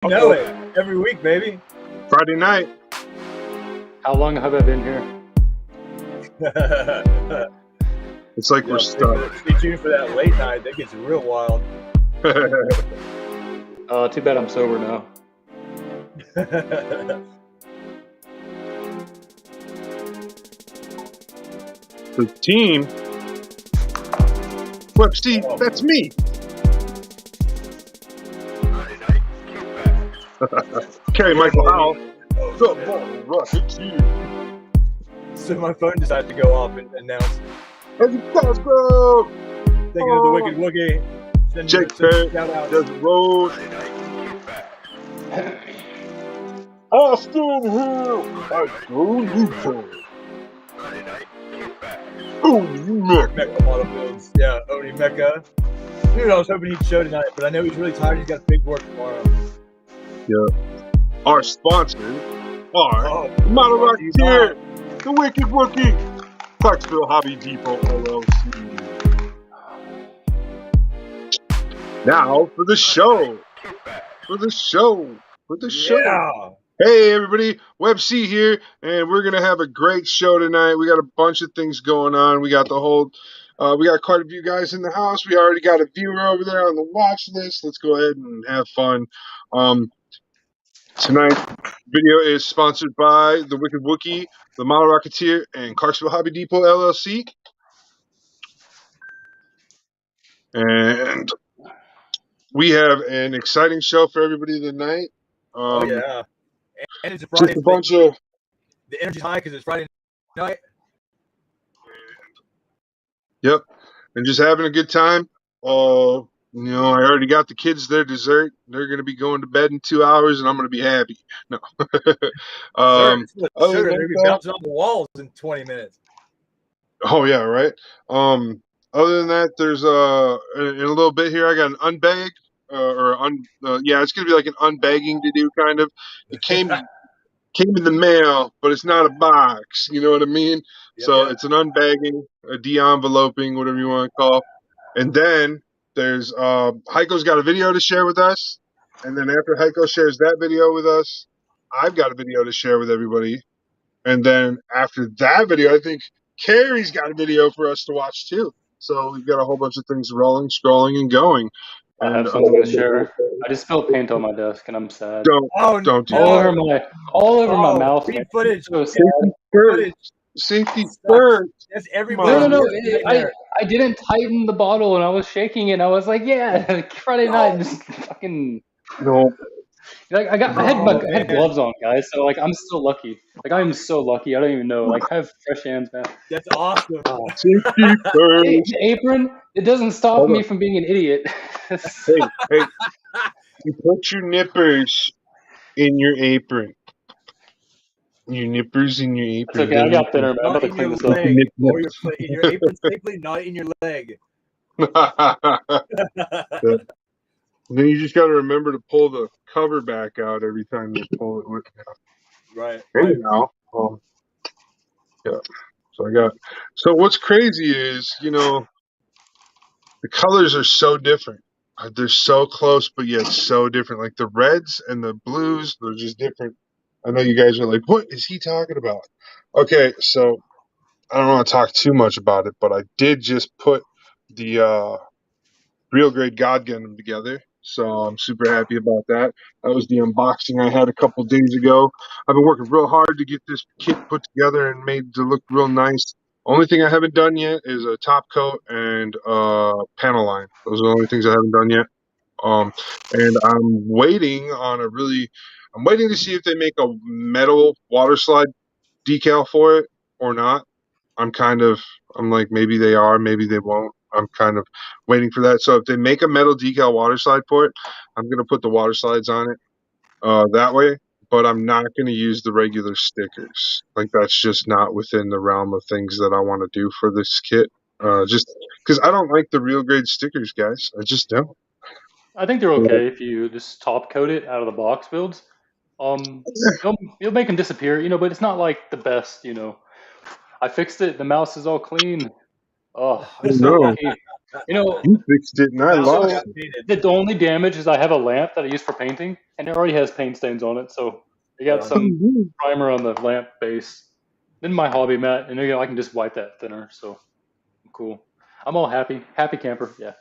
You know it. Every week, baby. Friday night. How long have I been here? It's like we're stuck. Stay tuned for that late night. That gets real wild. Too bad I'm sober now. The team. WEB-C, that's me. Okay, Michael Howell. The Model Rocketeer. So my phone decided to go off and announce. And Cosgrove. Thinking of the Wicked Wookie. Jake Parrot. Desert Road. Austin Hill. I go Hiko. Oh, you Mecha model builds. Yeah, Oni Mecha. Dude, I was hoping he'd show tonight, but I know he's really tired. He's got big work tomorrow. Yeah. Our sponsors are Model Rocketeer, the Wicked Wookie, Clarksville Hobby Depot LLC. Now for the show. Yeah. Hey everybody, WEB-C here, and we're gonna have a great show tonight. We got a bunch of things going on. We got the whole, we got quite a few guys in the house. We already got a viewer over there on the watch list. Let's go ahead and have fun. Tonight's video is sponsored by the Wicked Wookie, the Model Rocketeer, and Clarksville Hobby Depot LLC. And we have an exciting show for everybody tonight. Oh yeah. And it's a Friday. Just a bunch of the energy's high because it's Friday night. Yep, and just having a good time. You know, I already got the kids their dessert. They're going to be going to bed in 2 hours, and I'm going to be happy. No. They're going to be bouncing on the walls in 20 minutes. Oh yeah, right. Other than that, there's in a little bit here. I got an unbag, yeah, it's going to be like an unbagging to do kind of. It came in the mail, but it's not a box. You know what I mean? Yep, so it's an unbagging, a de-enveloping, whatever you want to call. And then there's Hiko's got a video to share with us. And then after Hiko shares that video with us, I've got a video to share with everybody. And then after that video, I think Carrie's got a video for us to watch too. So we've got a whole bunch of things rolling, scrolling, and going. I have something to share. I just spilled paint on my desk, and I'm sad. Don't do that. All over my mouth. Footage. So Safety first. That's everybody. No. I didn't tighten the bottle, and I was shaking it. And I was like, "Yeah, Friday night, just fucking." No. Like I had gloves on, guys. So like I'm still lucky. Like I am so lucky. I don't even know. Like I have fresh hands, man. That's awesome. Safety first. Hey, the apron. It doesn't stop me from being an idiot. Hey, you put your nippers in your apron. Your nippers in your apron. It's okay, I got thinner, man. I'm about to clean this up. Or your apron safely, not in your leg. Then you just got to remember to pull the cover back out every time you pull it with you. Right. Hey, now. Yeah. So what's crazy is, you know, the colors are so different. They're so close, but yet so different. Like the reds and the blues, they're just different. I know you guys are like, what is he talking about? Okay, so I don't want to talk too much about it, but I did just put the real grade God Gundam together. So I'm super happy about that. That was the unboxing I had a couple days ago. I've been working real hard to get this kit put together and made to look real nice. Only thing I haven't done yet is a top coat and panel line. Those are the only things I haven't done yet. And I'm waiting to see if they make a metal water slide decal for it or not. I'm like, maybe they are, maybe they won't. I'm kind of waiting for that. So if they make a metal decal water slide for it, I'm going to put the water slides on it that way. But I'm not going to use the regular stickers. Like that's just not within the realm of things that I want to do for this kit. Just because I don't like the real grade stickers, guys. I just don't. I think they're okay if you just top coat it out of the box builds. You'll make them disappear, you know, but it's not like the best, you know. I fixed it. The mouse is all clean. Oh, I'm so lucky. You know, You fixed it and I Now lost it so got it. painted. the only damage is I have a lamp that I use for painting, and it already has paint stains on it. So I got some primer on the lamp base. Then my hobby mat, and I can just wipe that thinner. So cool. I'm all happy. Happy camper. Yeah.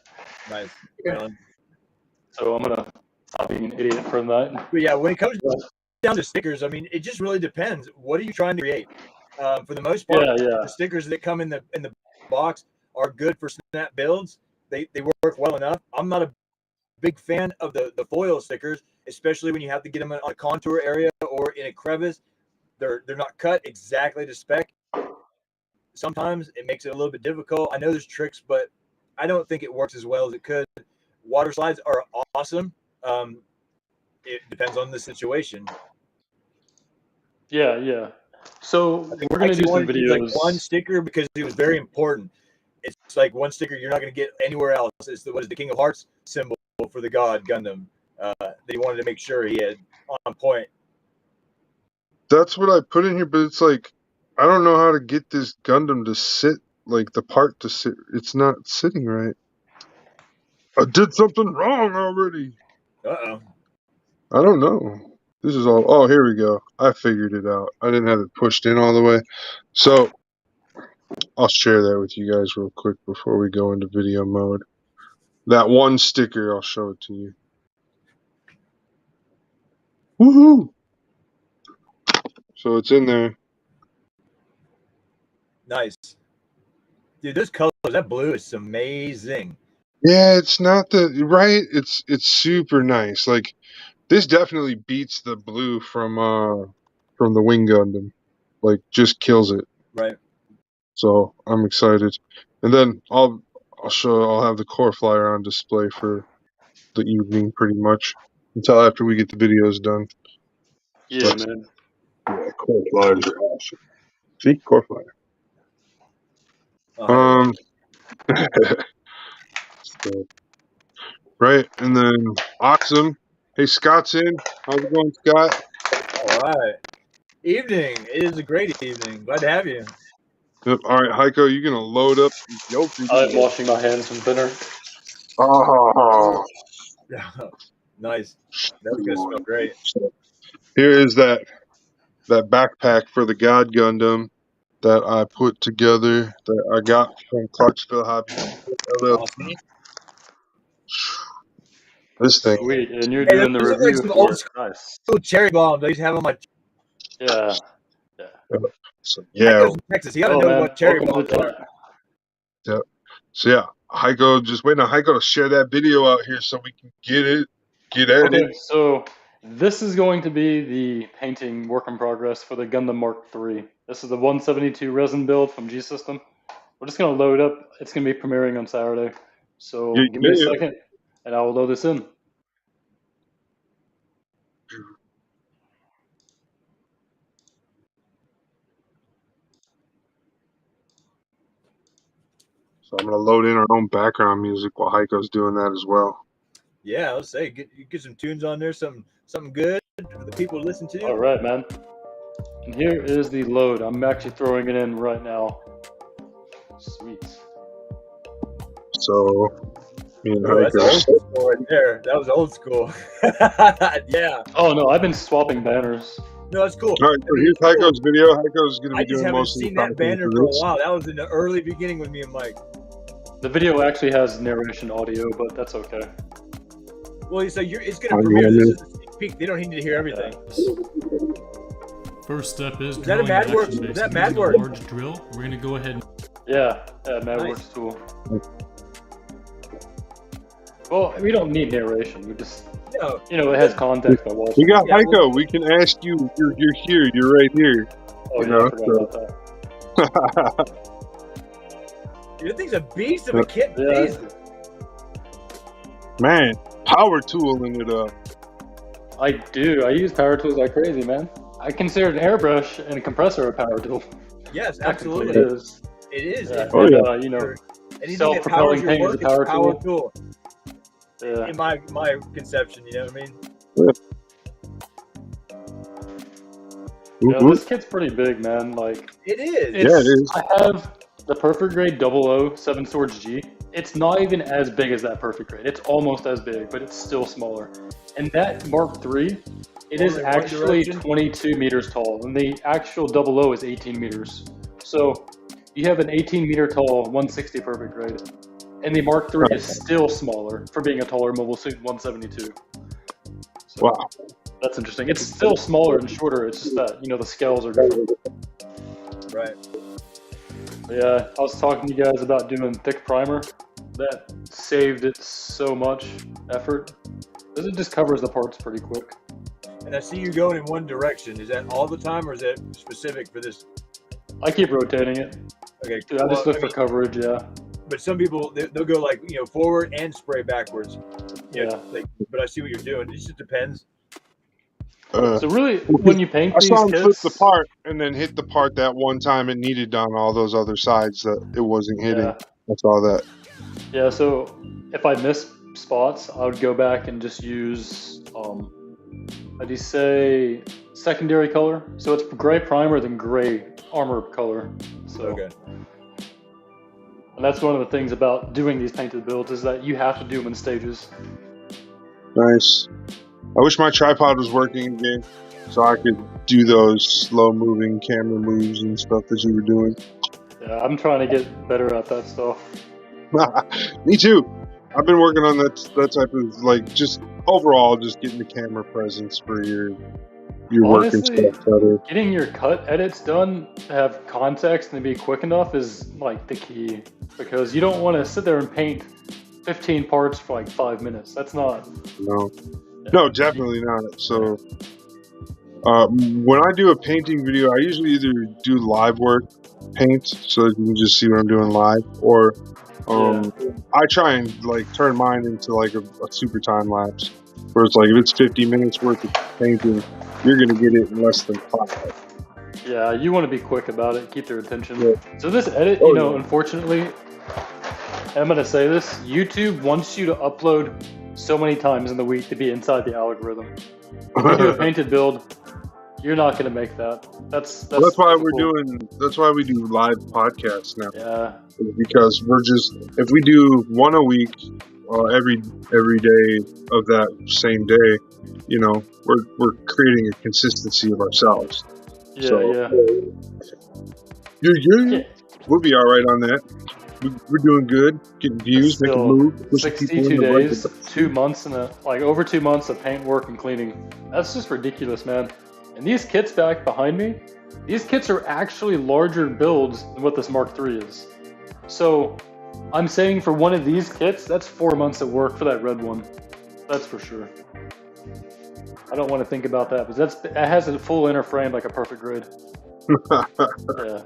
Nice. Yeah. Right on. So I'm gonna stop being an idiot for that. But yeah, when it comes down to stickers, I mean, it just really depends. What are you trying to create? For the most part, Yeah. the stickers that come in the box are good for snap builds. They work well enough. I'm not a big fan of the foil stickers, especially when you have to get them on a contour area or in a crevice. They're not cut exactly to spec. Sometimes it makes it a little bit difficult. I know there's tricks, but I don't think it works as well as it could. Water slides are awesome. It depends on the situation. Yeah. So I think we're I gonna do actually some wanted to use like one videos. sticker because it was very important. It's like one sticker you're not going to get anywhere else. It's what is the King of Hearts symbol for the god Gundam. That he wanted to make sure he had on point. That's what I put in here, but it's like I don't know how to get this Gundam to sit, like the part to sit. It's not sitting right. I did something wrong already. Uh-oh. I don't know. This is all. Oh, here we go. I figured it out. I didn't have it pushed in all the way. So I'll share that with you guys real quick before we go into video mode. That one sticker, I'll show it to you. Woohoo! So it's in there. Nice. Dude, those colors, that blue is amazing. Yeah, it's not the right. It's super nice. Like this definitely beats the blue from the Wing Gundam. Like just kills it. Right. So I'm excited. And then I'll have the core flyer on display for the evening pretty much until after we get the videos done. Yeah, man. Yeah, core flyers are awesome. See, core flyer. Oh, So, right, and then awesome. Hey, Scott's in. How's it going, Scott? all right. Evening. It is a great evening. Glad to have you. Yep. All right, Hiko, you're gonna load up your video. I'm washing my hands with thinner. Oh, Nice. That's gonna smell great. here is that backpack for the God Gundam that I put together that I got from Clarksville Hobby LLC. Awesome. This thing. Sweet, and you're Hey, doing the those look like review some for old it. Nice. school cherry bombs. I used to have on my. Yeah. So, I yeah. goes from Texas. He ought to Oh know man, what cherry welcome bombs to the are. chat. Yep. So yeah, Hiko, just waiting on Hiko to share that video out here so we can get at it. Okay, so this is going to be the painting work in progress for the Gundam Mark III. This is the 172 resin build from G System. We're just gonna load up. It's gonna be premiering on Saturday. So give me a second, and I will load this in. So I'm gonna load in our own background music while Hiko's doing that as well. Yeah, let's say get some tunes on there, something good for the people to listen to. All right, man. And here is the load. I'm actually throwing it in right now. Sweet. So me and Oh, that's Hiko. old school right there. That was old school. Yeah. Oh no, I've been swapping banners. No, that's cool. All right, so here's Hiko's video. Hiko's gonna I be just doing haven't most of the seen that talking banner for for a this. while. That was in the early beginning with me and Mike. The video actually has narration audio, but that's okay. Well, so it's going to premiere. This is a sneak peek. They don't need to hear everything. First step is that a drilling mad work? action Is base. that I'm mad using work? a large drill. We're gonna go ahead and Yeah, MadWorks tool. Well, we don't need narration. We just, No. it has context by watching. We got Yeah, Hiko. We can ask you. You're here. You're right here. Oh yeah, I forgot about that. Dude, that thing's a beast of a kit. Yeah. Jesus. Man, power tooling it up. I do. I use power tools like crazy, man. I consider an airbrush and a compressor a power tool. Yes, Technically absolutely. it is. It is. Yeah. Oh, And, yeah. Anything that self-propelling powers your paint is work a is power a power tool. tool. Yeah. In my conception, you know what I mean? This kit's pretty big, man. Like It is. Yeah, it is. I have the perfect grade 007 Swords G. it's not even as big as that perfect grade. It's almost as big, but it's still smaller. And that Mark III, it is Only one actually direction? 22 meters tall, and the actual 00 is 18 meters. So you have an 18 meter tall 160 perfect grade, and the Mark III is still smaller for being a taller mobile suit 172. So Wow. that's interesting. It's still smaller and shorter. It's just that, the scales are different. Right. But yeah, I was talking to you guys about doing thick primer. That saved it so much effort, because it just covers the parts pretty quick. And I see you going in one direction. Is that all the time, or is that specific for this? I keep rotating it. Okay. Dude, I just look for coverage, yeah. But some people, they'll go like, forward and spray backwards. Yeah. But I see what you're doing. It just depends. So really, when you paint I these saw him flip kits, the part and then hit the part that one time it needed on all those other sides that it wasn't hitting. Yeah. I saw that. Yeah, so if I miss spots, I would go back and just use, how do you say, secondary color. So it's gray primer, then gray armor color. So, Okay. And that's one of the things about doing these painted builds, is that you have to do them in stages. Nice. I wish my tripod was working again so I could do those slow moving camera moves and stuff that you were doing. Yeah, I'm trying to get better at that stuff. Me too. I've been working on that type of just overall just getting the camera presence for your work and Honestly, stuff better. getting your cut edits done to have context and to be quick enough is like the key, because you don't want to sit there and paint 15 parts for like 5 minutes. That's not. No, definitely not. So when I do a painting video, I usually either do live work, paint, so that you can just see what I'm doing live, or I try and turn mine into a super time lapse, where it's if it's 50 minutes worth of painting, you're gonna get it in less than 5. Yeah, you want to be quick about it, keep their attention. Yeah. So this edit, unfortunately, I'm gonna say this: YouTube wants you to upload so many times in the week to be inside the algorithm. If you do a painted build, you're not gonna make that. That's why that's why we do live podcasts now. Yeah. Because if we do one a week, every day of that same day, we're creating a consistency of ourselves. Yeah. We'll be all right on that. We're doing good, getting views, making moves. 62 days, 2 months, and over 2 months of paint work and cleaning. That's just ridiculous, man. And these kits back behind me, these kits are actually larger builds than what this Mark III is. So I'm saying for one of these kits, that's 4 months of work for that red one. That's for sure. I don't want to think about that, but it has a full inner frame like a perfect grid. Yeah.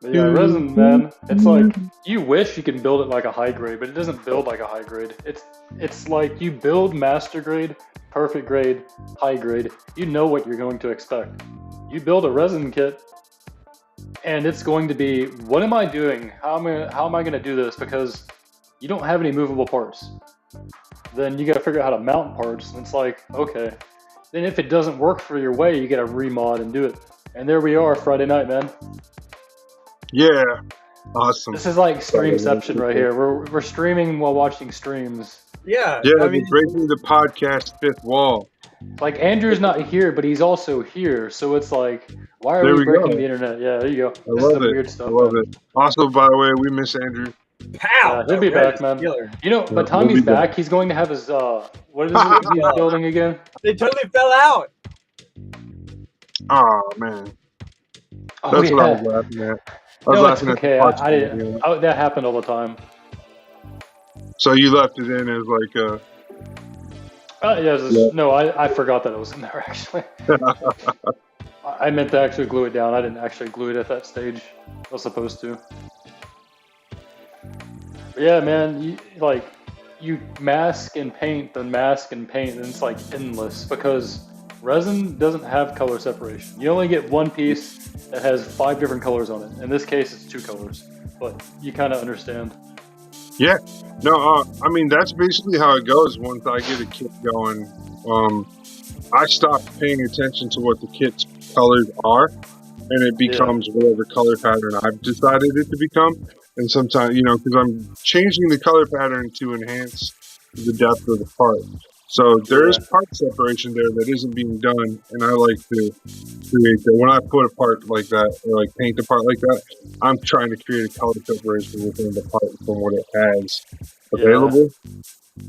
But yeah, resin, man, it's like you wish you could build it like a high grade, but it doesn't build like a high grade. It's like you build master grade, perfect grade, high grade. You know what you're going to expect. You build a resin kit, and it's going to be, what am I doing? How am I going to do this? Because you don't have any movable parts. Then you got to figure out how to mount parts, and it's like, okay. Then if it doesn't work for your way, you got to remod and do it. And there we are, Friday night, man. Yeah, awesome. This is like Streamception right here. We're streaming while watching streams. Yeah. I mean, breaking the podcast fifth wall. Like, Andrew's not here, but he's also here. So it's like, why are we breaking the internet? Yeah, there you go. I love it. Weird stuff, I love it. Also, by the way, we miss Andrew. Pow! He'll be back, man. Killer. By the time he's back, he's going to have his, what is it he's building again? They totally fell out. Oh, man. That's what I was laughing at. I was laughing at the parts. I didn't. That happened all the time. So you left it in as No, I forgot that it was in there, actually. I meant to actually glue it down. I didn't actually glue it at that stage. I was supposed to. But yeah, man, you mask and paint, then mask and paint, and it's like endless, because resin doesn't have color separation. You only get one piece that has 5 different colors on it. In this case, it's 2 colors, but you kind of understand. Yeah. No, I mean, that's basically how it goes once I get a kit going. I stop paying attention to what the kit's colors are, and it becomes whatever color pattern I've decided it to become. And sometimes, because I'm changing the color pattern to enhance the depth of the part. So there is part separation there that isn't being done, and I like to create that. When I put a part like that, or like paint a part like that, I'm trying to create a color separation within the part from what it has available.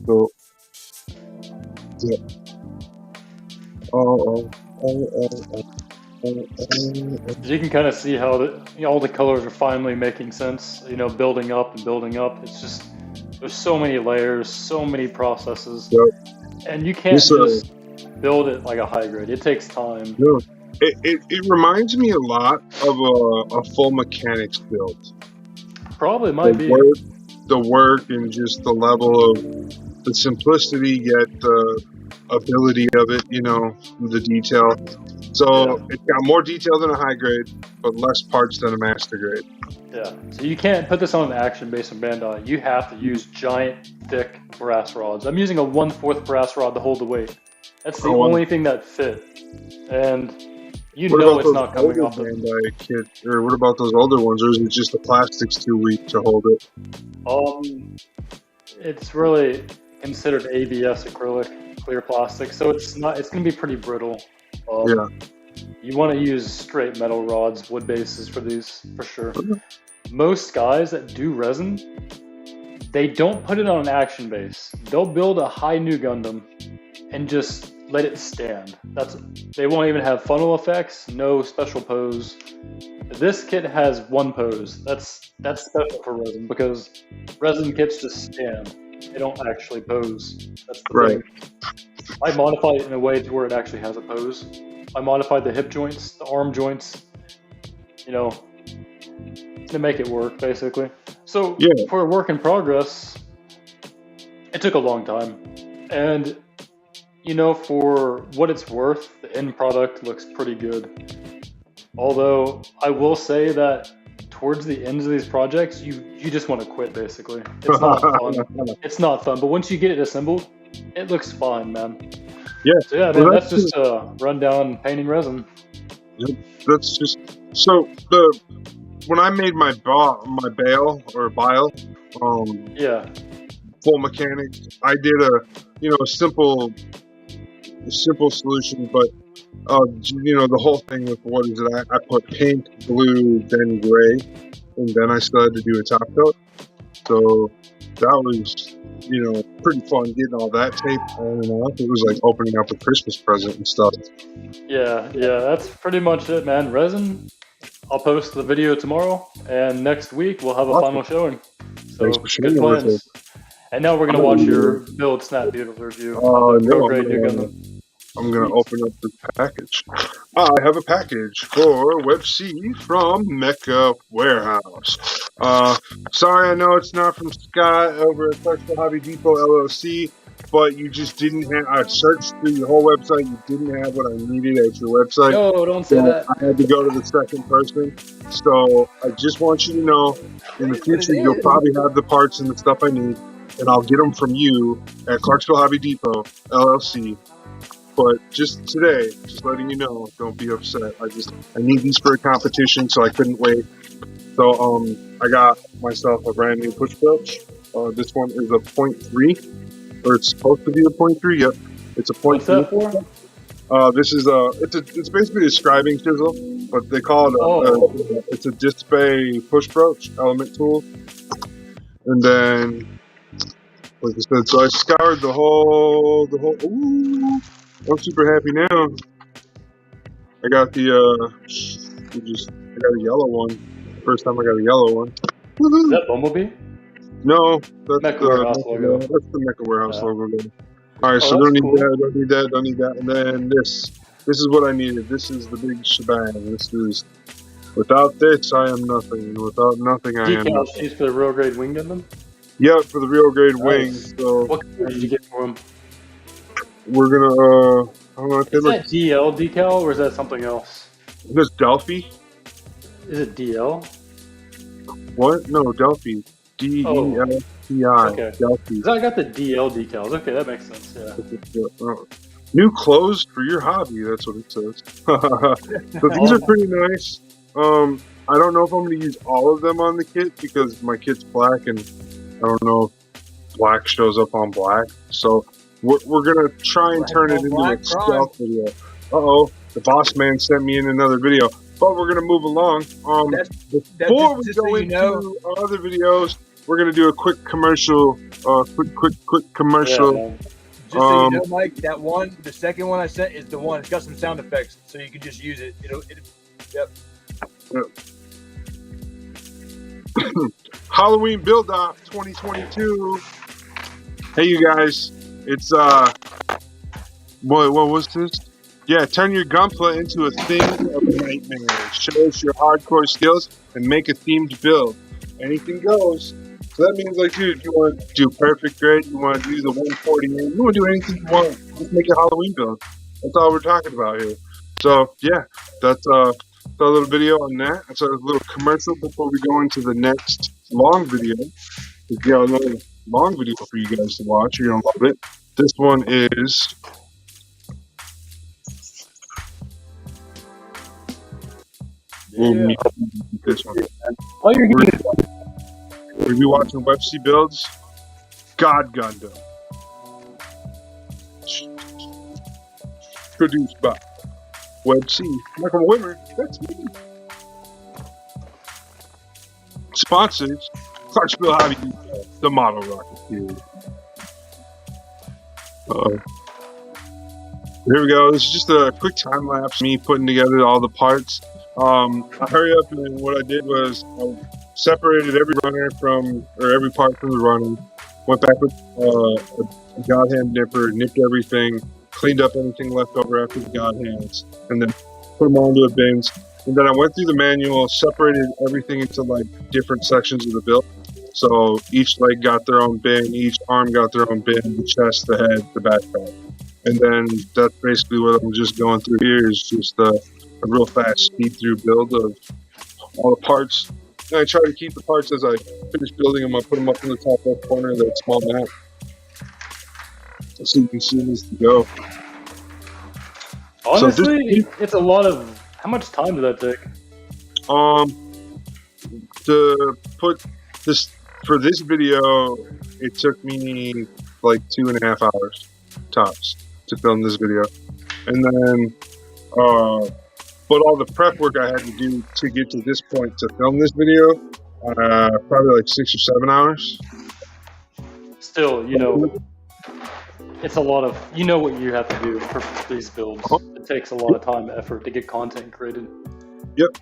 So, yeah. You can kind of see how all the colors are finally making sense. Building up and building up. It's just there's so many layers, so many processes, and you can't just build it like a high grade. It takes time. No, it reminds me a lot of a full mechanics build. Probably might be the work and just the level of the simplicity, yet the ability of it. The detail. So it's got more detail than a high grade, but less parts than a master grade. Yeah. So you can't put this on an action based on Bandai. You have to use giant, thick brass rods. I'm using a 1/4 brass rod to hold the weight. That's the only thing that fit. And it's not coming off the Bandai kit. Or what about those older ones? Or is it just the plastic's too weak to hold it? It's really considered ABS acrylic, clear plastic, so it's going to be pretty brittle. You want to use straight metal rods, wood bases for these, for sure. Most guys that do resin, they don't put it on an action base. They'll build a high new Gundam and just let it stand. They won't even have funnel effects, no special pose. This kit has one pose. That's special for resin, because resin kits just stand. They don't actually pose. That's the thing. I modify it in a way to where it actually has a pose. I modified the hip joints, the arm joints, to make it work, basically. So for a work in progress, it took a long time. And, for what it's worth, the end product looks pretty good. Although, I will say that towards the ends of these projects, you just want to quit, basically. It's not fun. It's not fun. But once you get it assembled, it looks fine, man. Yeah. So yeah, man, that's just a rundown painting resin. Yep. That's just when I made my bale or bile, full mechanics, I did a simple solution, but the whole thing with what is it? I put pink, blue, then gray, and then I still had to do a top coat. So that was pretty fun getting all that tape on and off. It was like opening up a Christmas present and stuff. Yeah, that's pretty much it, man. Resin, I'll post the video tomorrow, and next week we'll have a final showing. So thanks for sharing good plans. And now we're gonna watch your build snap beautiful review. I'm going to open up the package. I have a package for WEB-C from Mecha Warehouse. Sorry, I know it's not from Scott over at Clarksville Hobby Depot LLC, but you just didn't have, I searched through your whole website, you didn't have what I needed at your website. No, don't say that. I had to go to the second person. So I just want you to know, in the future, you'll probably have the parts and the stuff I need, and I'll get them from you at Clarksville Hobby Depot LLC. But just today, just letting you know, don't be upset. I need these for a competition, so I couldn't wait. So I got myself a brand new push pouch. This one is a 0.3, or it's supposed to be a 0.3. Yep, it's a 0.3. What's that for? This is it's basically a scribing chisel, but they call it it's a disc bay push pouch element tool. And then, like I said, so I scoured the whole. Ooh. I'm super happy now. I got I got a yellow one. First time I got a yellow one. Is that Bumblebee? No, that's Mecha Warehouse logo. That's the Mecha Warehouse logo. All right, so don't need that. And then this is what I needed. This is the big shebang. This is, without this, I am nothing. Without nothing, I am nothing. Decal sheets for the real grade wing Gundam? Yep, for the real grade wing. So what color did you get for them? We're gonna, I don't know if is that DL decal or is that something else? This Delphi. Is it DL? What? No, Delphi. D-E-L-P-I. Okay. Delphi. I got the DL decals. Okay, that makes sense. Yeah. New clothes for your hobby. That's what it says. So these are pretty nice. I don't know if I'm going to use all of them on the kit because my kit's black, and I don't know if black shows up on black. So we're going to try and turn it into a stealth video. Uh-oh, the boss man sent me in another video. But we're going to move along. Before we go into other videos, we're going to do a quick commercial. Quick commercial. Yeah, just so you know, Mike, the second one I sent is the one. It's got some sound effects, so you can just use it. Yep. Halloween build off 2022. Hey, you guys, it's what was this? Yeah, turn your gunpla into a thing of a nightmare. Show us your hardcore skills and make a themed build. Anything goes. So that means, like, dude, you want to do perfect grade, you want to do the 148, you want to do anything you want. Just make a Halloween build. That's all we're talking about here. So, yeah, that's a little video on that. That's a little commercial before we go into the next long video. We got another long video for you guys to watch. You're going to love it. This one is... Yeah. This one. Oh, you're good. We'll be watching WEB-C builds. God Gundam. Produced by WEB-C. Micheal Wimmer. That's me. Sponsors. Clarksville Hobby Depot. The Model Rocketeer. Here we go. This is just a quick time lapse. Me putting together all the parts. I hurry up, and what I did was I separated every every part from the runner. Went back with a god hand nipper, nipped everything, cleaned up anything left over after the god hands, and then put them all into the bins. And then I went through the manual, separated everything into like different sections of the build. So each leg got their own bin, each arm got their own bin, the chest, the head, the backpack. And then that's basically what I'm just going through here is just a real fast speed through build of all the parts. And I try to keep the parts as I finish building them. I put them up in the top left corner of that small map so you can see them as they go. Honestly, it's a lot of... How much time did that take? To put this... For this video, it took me like 2.5 hours tops to film this video. And then... but all the prep work I had to do to get to this point to film this video, probably like 6 or 7 hours. Still, it's a lot of, what you have to do for these builds. It takes a lot of time and effort to get content created. Yep.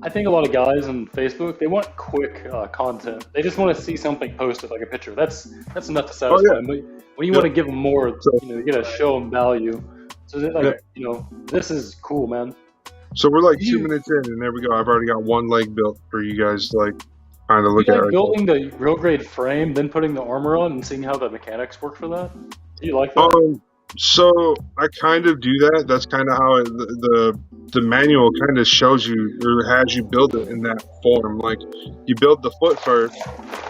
I think a lot of guys on Facebook, they want quick content. They just want to see something posted, like a picture. That's enough to satisfy them. But when you want to give them more, you got to show them value. So that, this is cool, man. So we're like 2 minutes in, and there we go. I've already got one leg built for you guys to like kind of look at. Building the real grade frame, then putting the armor on, and seeing how the mechanics work for that. Do you like that? So I kind of do that. That's kind of how the manual kind of shows you or has you build it in that form. Like you build the foot first,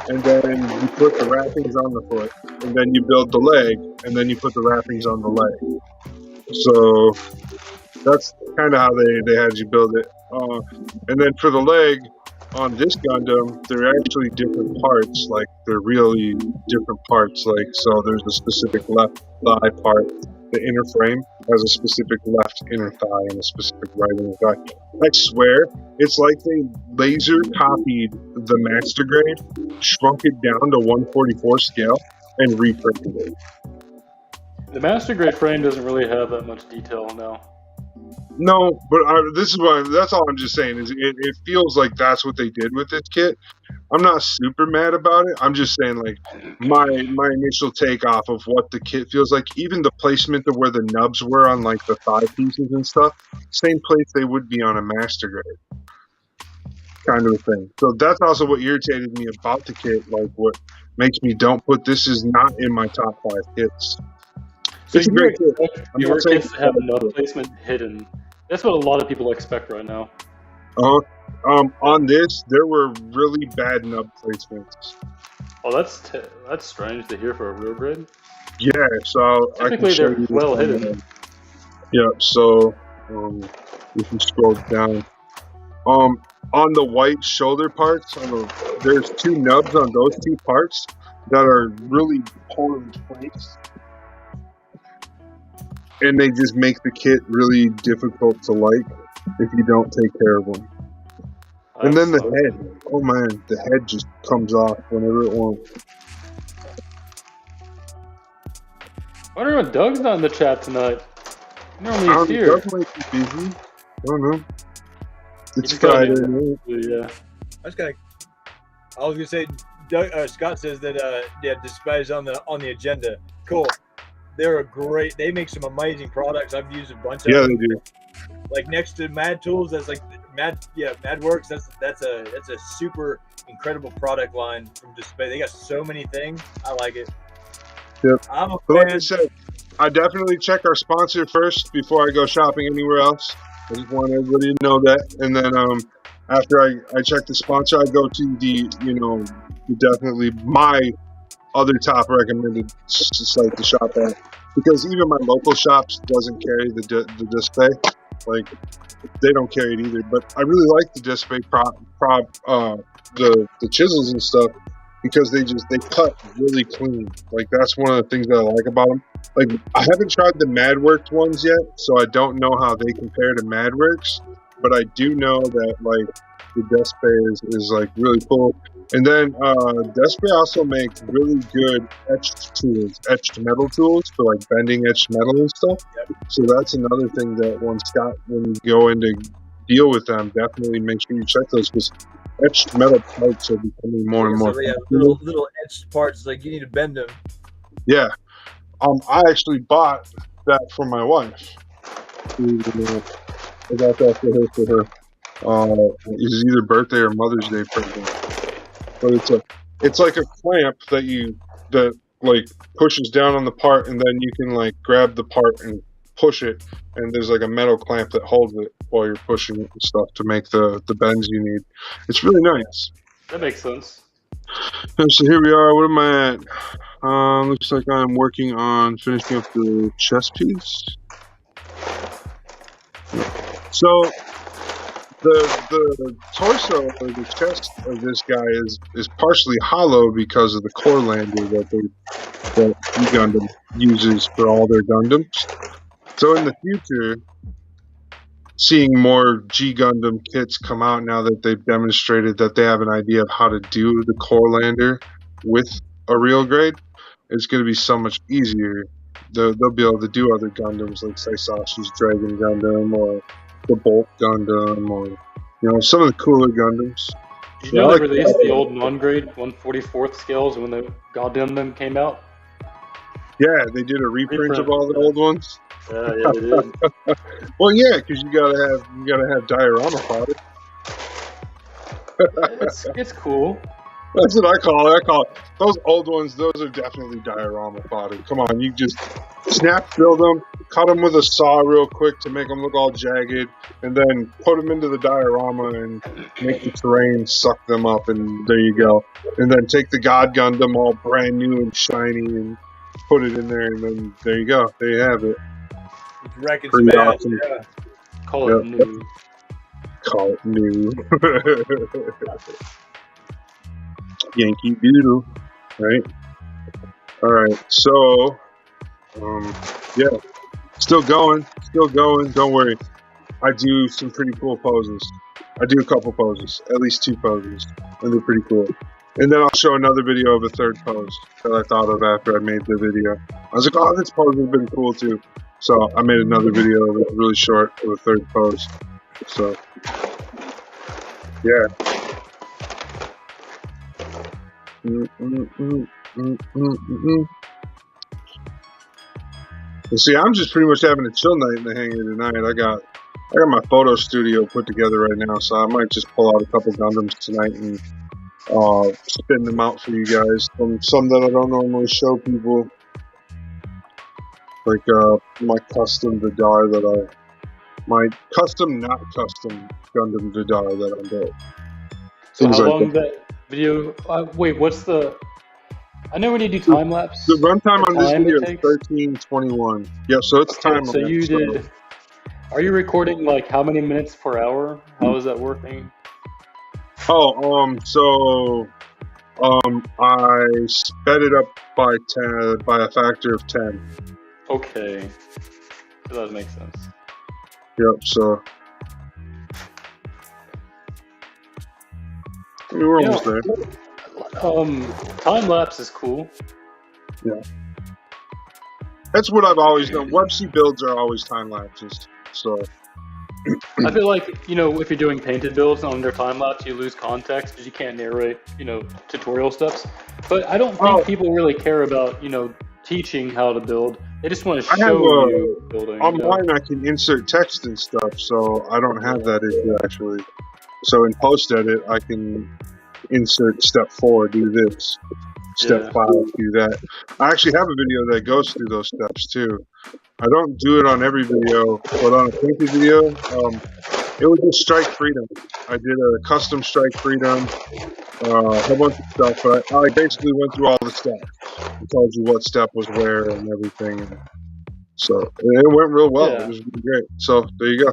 and then you put the wrappings on the foot, and then you build the leg, and then you put the wrappings on the leg. So that's kind of how they had you build it. And then for the leg, on this Gundam, they're actually different parts. Like, they're really different parts. Like, so there's a specific left thigh part. The inner frame has a specific left inner thigh and a specific right inner thigh. I swear, it's like they laser copied the master grade, shrunk it down to 1/44 scale, and reprinted it. The master grade frame doesn't really have that much detail now. No, but that's all I'm just saying is it feels like that's what they did with this kit. I'm not super mad about it. I'm just saying, like, my initial take off of what the kit feels like, even the placement of where the nubs were on, like, the thigh pieces and stuff, same place they would be on a master grade kind of a thing. So that's also what irritated me about the kit, like, what makes me don't put this is not in my top 5 kits. So you expect your kits to have nub placement hidden. That's what a lot of people expect right now. On this, there were really bad nub placements. Oh, that's strange to hear for a real grade. Yeah, so I can Typically, show they're you this well one. hidden. Yeah, so if you scroll down, on the white shoulder parts, there's two nubs on those two parts that are really poorly placed, and they just make the kit really difficult to like if you don't take care of them. And then the head, oh man, the head just comes off whenever it wants. I wonder if Doug's not in the chat tonight. Normally he's here. Doug might be busy. I don't know. It's He's got Friday. it. Yeah. I was gonna say, Scott says that Despise on the agenda. Cool. They're great. They make some amazing products. I've used a bunch of them. Yeah, they do. Like next to Mad Tools, that's like MadWorks. That's a super incredible product line from Despise. They got so many things. I like it. Yep. I'm a But like fan. I said, I definitely check our sponsor first before I go shopping anywhere else. I just want everybody to know that. And then after I check the sponsor, I go to definitely my other top recommended site to shop at. Because even my local shops doesn't carry the display. Like, they don't carry it either. But I really like the display the chisels and stuff, because they cut really clean. Like, that's one of the things that I like about them. Like, I haven't tried the MadWorks ones yet, so I don't know how they compare to MadWorks, but I do know that, like, the Despay is like really cool. And then Despay also makes really good etched metal tools for like bending etched metal and stuff. So that's another thing that when you go in to deal with them, definitely make sure you check those, because etched metal parts are becoming more and more. So they have little etched parts, like you need to bend them. Yeah. I actually bought that for my wife. I got that for her. It's either birthday or Mother's Day present. But it's like a clamp that like pushes down on the part, and then you can like grab the part and push it, and there's like a metal clamp that holds it while you're pushing it and stuff to make the bends you need. It's really nice. That makes sense. So here we are. What am I at? Looks like I'm working on finishing up the chest piece. So the torso or the chest of this guy is partially hollow because of the core lander that Gundam uses for all their Gundams. So in the future, seeing more G Gundam kits come out now that they've demonstrated that they have an idea of how to do the core lander with a real grade, it's going to be so much easier. They'll be able to do other Gundams like Saisashi's Dragon Gundam or the Bolt Gundam, or some of the cooler Gundams. Did you know they released the old non-grade 1/44th scales when the Gundam came out? Yeah, they did a reprint of all the old ones. Yeah, they did. Well, yeah, because you gotta have diorama fodder. It's cool. That's what I call it. Those old ones. Those are definitely diorama fodder. Come on, you just snap build them, cut them with a saw real quick to make them look all jagged, and then put them into the diorama and make the terrain suck them up, and there you go. And then take the God Gundam all brand new and shiny and put it in there, and then there you go. There you have it. It's wrecking smash. Awesome. Yeah. Call it new. Call it new. Yankee Doodle, right? All right, so yeah, still going. Don't worry, I do some pretty cool poses. I do a couple poses, at least 2 poses, and they're pretty cool. And then I'll show another video of a third pose that I thought of after I made the video. I was like, oh, this pose has been cool too. So I made another video that was really short of a third pose. So yeah. See, I'm just pretty much having a chill night in the hangar tonight. I got my photo studio put together right now, so I might just pull out a couple Gundams tonight and spin them out for you guys. Some that I don't normally show people, like my custom Vidar my custom, not custom Gundam Vidar that I built. So how long that video? Wait, what's the I know when you do time lapse. The runtime on this time video it is takes. 13:21. Yeah, so it's Okay, time so you lapse. did. Are you recording like how many minutes per hour? How is that working? I sped it up by 10, by a factor of 10. Okay, so that makes sense. Yep. So we're almost there. Time lapse is cool. Yeah. That's what I've always done. WEB-C builds are always time lapses. So I feel like, if you're doing painted builds under time lapse, you lose context because you can't narrate, tutorial steps. But I don't think people really care about, teaching how to build. They just want to I have show you building. online I can insert text and stuff, so I don't have that issue actually. So in post edit I can insert step 4, do this. Step 5, do that. I actually have a video that goes through those steps too. I don't do it on every video, but on a painted video, it was just strike freedom. I did a custom strike freedom, a whole bunch of stuff, but I basically went through all the steps. It tells you what step was where and everything. And so it went real well. Yeah. It was really great. So there you go.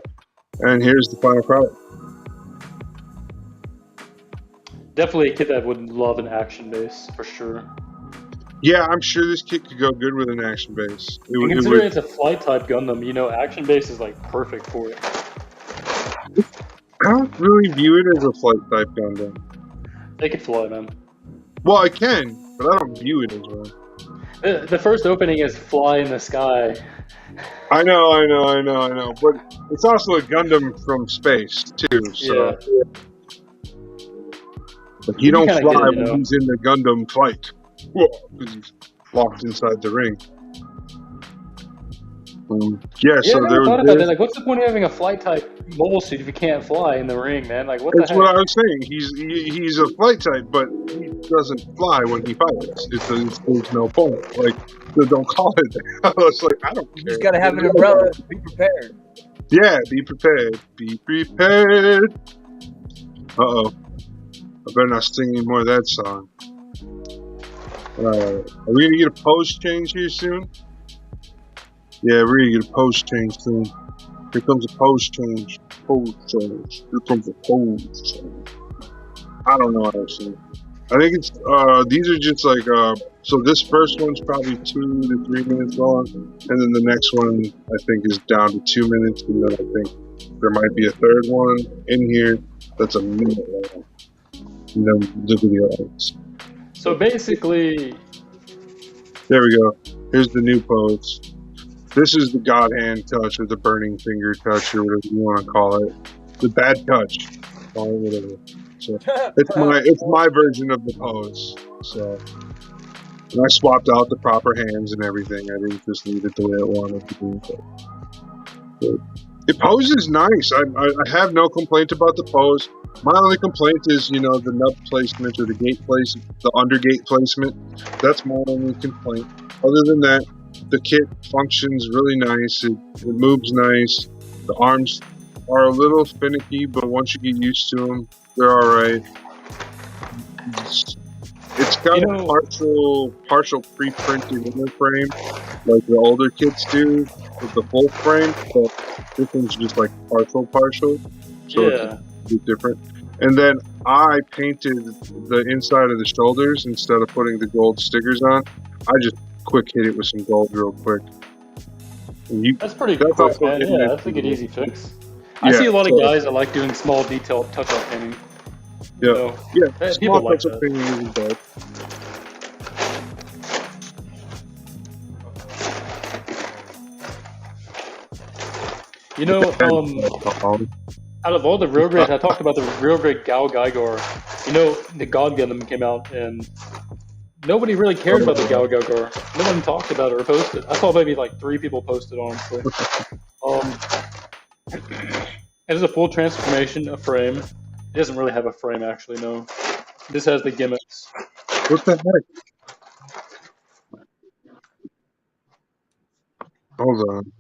And here's the final product. Definitely a kid that would love an action base, for sure. Yeah, I'm sure this kit could go good with an action base. And considering it's a flight type Gundam, action base is like perfect for it. I don't really view it as a flight type Gundam. They can fly, man. Well, I can, but I don't view it as one. The first opening is fly in the sky. I know. But it's also a Gundam from space, too, so... Yeah. Like, you don't fly when he's in the Gundam fight. Because he's locked inside the ring. So there was that. Like, what's the point of having a flight type mobile suit if you can't fly in the ring, man? Like, what the heck? That's what I was saying. He's a flight type, but he doesn't fly when he fights. There's no point. Like, so don't call it that. I was like, I don't care. You just gotta have an umbrella. Be prepared. Yeah, be prepared. Be prepared. Uh-oh. I better not sing any more of that song. Are we gonna get a pose change here soon? Yeah, we're gonna get a pose change soon. Here comes a pose change. Pose change. Here comes a pose change. I don't know actually. I think it's these are just like so this first one's probably 2 to 3 minutes long, and then the next one I think is down to 2 minutes, and then I think there might be a third one in here that's a minute long. And then the video ends. So basically, there we go. Here's the new pose. This is the God hand touch or the burning finger touch or whatever you want to call it. The bad touch. Call it whatever. So it's my version of the pose. So and I swapped out the proper hands and everything. I didn't just leave it the way I wanted to be. But it poses nice. I have no complaint about the pose. My only complaint is, the nut placement or the gate placement, the undergate placement. That's my only complaint. Other than that, the kit functions really nice. It moves nice. The arms are a little finicky, but once you get used to them, they're all right. It's got a partial pre-printed inner frame, like the older kits do with the full frame. But this one's just like partial. So it's a bit different. And then I painted the inside of the shoulders instead of putting the gold stickers on. I just quick hit it with some gold real quick. That's pretty quick, man. Yeah, that's like an easy fix. I see a lot of guys that like doing small detailed touch-up painting. Yeah, people small like touch-up painting isn't bad. Out of all the real grades, I talked about the real grade Galaga. The God Gundam came out, and nobody really cared about the Galaga. No one talked about it or posted. I saw maybe like 3 people posted, honestly. It is a full transformation, a frame. It doesn't really have a frame, actually, no. This has the gimmicks. What the heck? Hold on.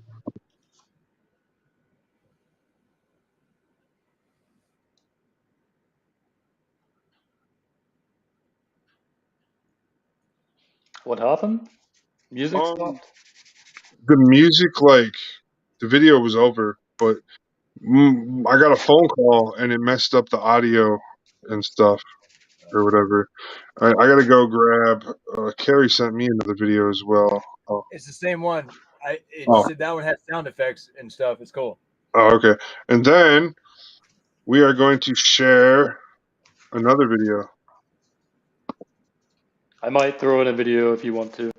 What happened? Music Um, stopped? the music, like the video was over, but I got a phone call and it messed up the audio and stuff or whatever. I gotta go grab. Carrie sent me another video as well. It's the same one. It Oh, said that one has sound effects and stuff. It's cool. oh, okay. And then we are going to share another video. I might throw in a video if you want to.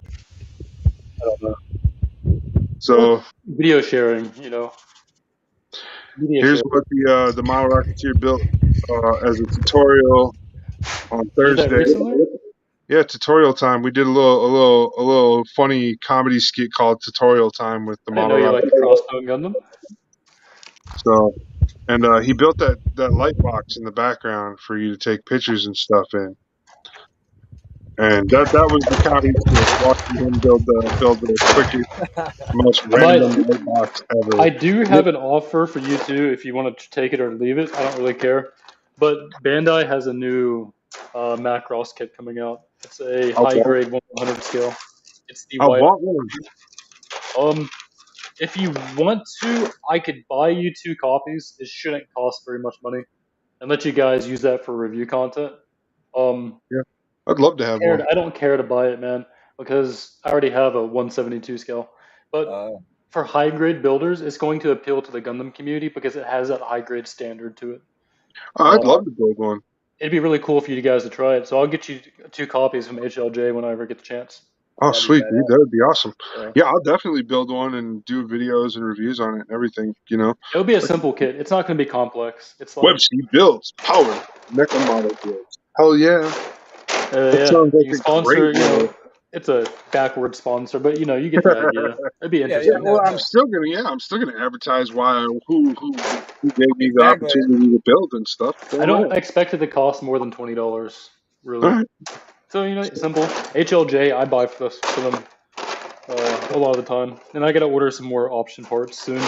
I don't know. So Video sharing, you know. Media here's sharing. what the Model Rocketeer built as a tutorial on You did that Thursday. recently? Yeah, tutorial time. We did a little funny comedy skit called Tutorial Time with the I didn't know Model you liked Rocketeer. Crossbow Gundam. So, and he built that light box in the background for you to take pictures and stuff in. And that was the comedy skit. Watching him build the quickest, most I might. random light box ever. I do have an offer for you too if you want to take it or leave it. I don't really care. But Bandai has a new Macross kit coming out. It's a I'll high want, grade 100 scale. It's the I'll white. want one. If you want to, I could buy you 2 copies. It shouldn't cost very much money, and let you guys use that for review content. Yeah, I'd love to have one. I don't care to buy it, man, because I already have a 172 scale. But for high grade builders, it's going to appeal to the Gundam community because it has that high grade standard to it. I'd love to build one. It'd be really cool for you guys to try it. So I'll get you 2 copies from HLJ when I ever get the chance. Oh, That'd be sweet, dude. badass. That would be awesome. Yeah. Yeah, I'll definitely build one and do videos and reviews on it and everything, you know. It'll be a simple kit. It's not going to be complex. It's like WEB-C builds, powered, mecha model builds. Hell yeah. That yeah, sounds you like can a sponsor. great You know, deal. it's a backward sponsor, but you know, you get the idea. It'd be Yeah, interesting. Yeah, well, no. I'm still gonna advertise who gave me the Exactly. opportunity to build and stuff. I don't expect it to cost more than $20, really. All right. So you know, it's simple. HLJ, I buy for them a lot of the time, and I gotta order some more option parts soon.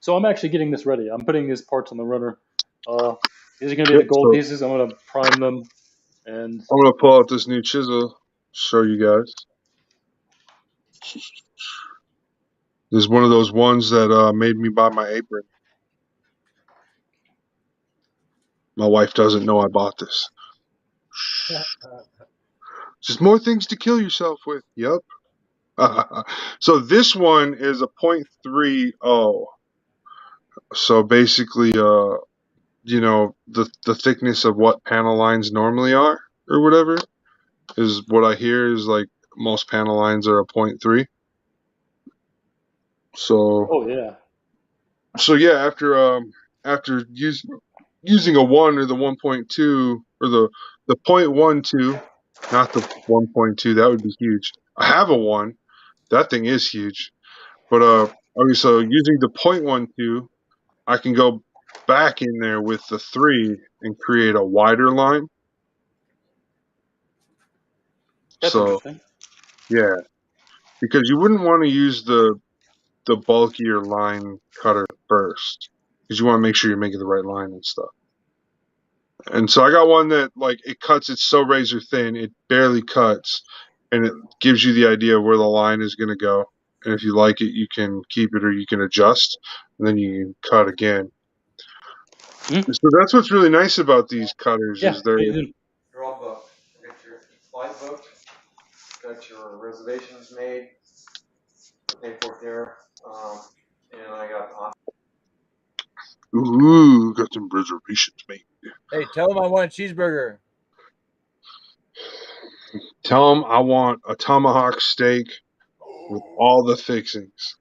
So I'm actually getting this ready. I'm putting these parts on the runner. These are gonna be the gold pieces. I'm gonna prime them, and I'm gonna pull out this new chisel, show you guys. This is one of those ones that made me buy my apron. My wife doesn't know I bought this. Just more things to kill yourself with. Yep. So this one is a .30. So basically, you know, the thickness of what panel lines normally are, or whatever, is what I hear is like most panel lines are a .3. So oh yeah, yeah, after using a 1 or the 1.2 or the .12, not the 1.2, that would be huge. I have a 1. That thing is huge. But okay, so using the .12, I can go back in there with the 3 and create a wider line. that's So interesting. yeah, because you wouldn't want to use the bulkier line cutter first, because you want to make sure you're making the right line and stuff. And so I got one that, like, it cuts, it's so razor thin, it barely cuts, and it gives you the idea of where the line is going to go. And if you like it, you can keep it or you can adjust, and then you can cut again. So that's what's really nice about these cutters is they're You're all booked. Got your flight booked. Got your reservations made. The paperwork there. And I got got some reservations made. Hey, tell them I want a cheeseburger. Tell them I want a tomahawk steak with all the fixings.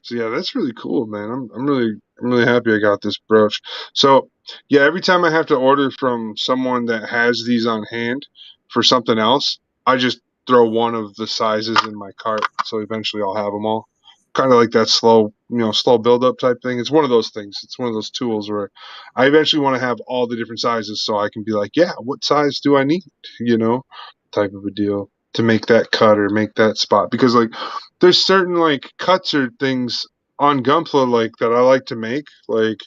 So yeah, that's really cool, man. I'm really happy I got this brooch. So yeah, every time I have to order from someone that has these on hand for something else, I just throw one of the sizes in my cart. So eventually I'll have them all. Kind of like that slow build up type thing. It's one of those things. It's one of those tools where I eventually want to have all the different sizes so I can be like, yeah, what size do I need? You know, type of a deal to make that cut or make that spot. Because like there's certain like cuts or things on Gunpla like that I like to make. Like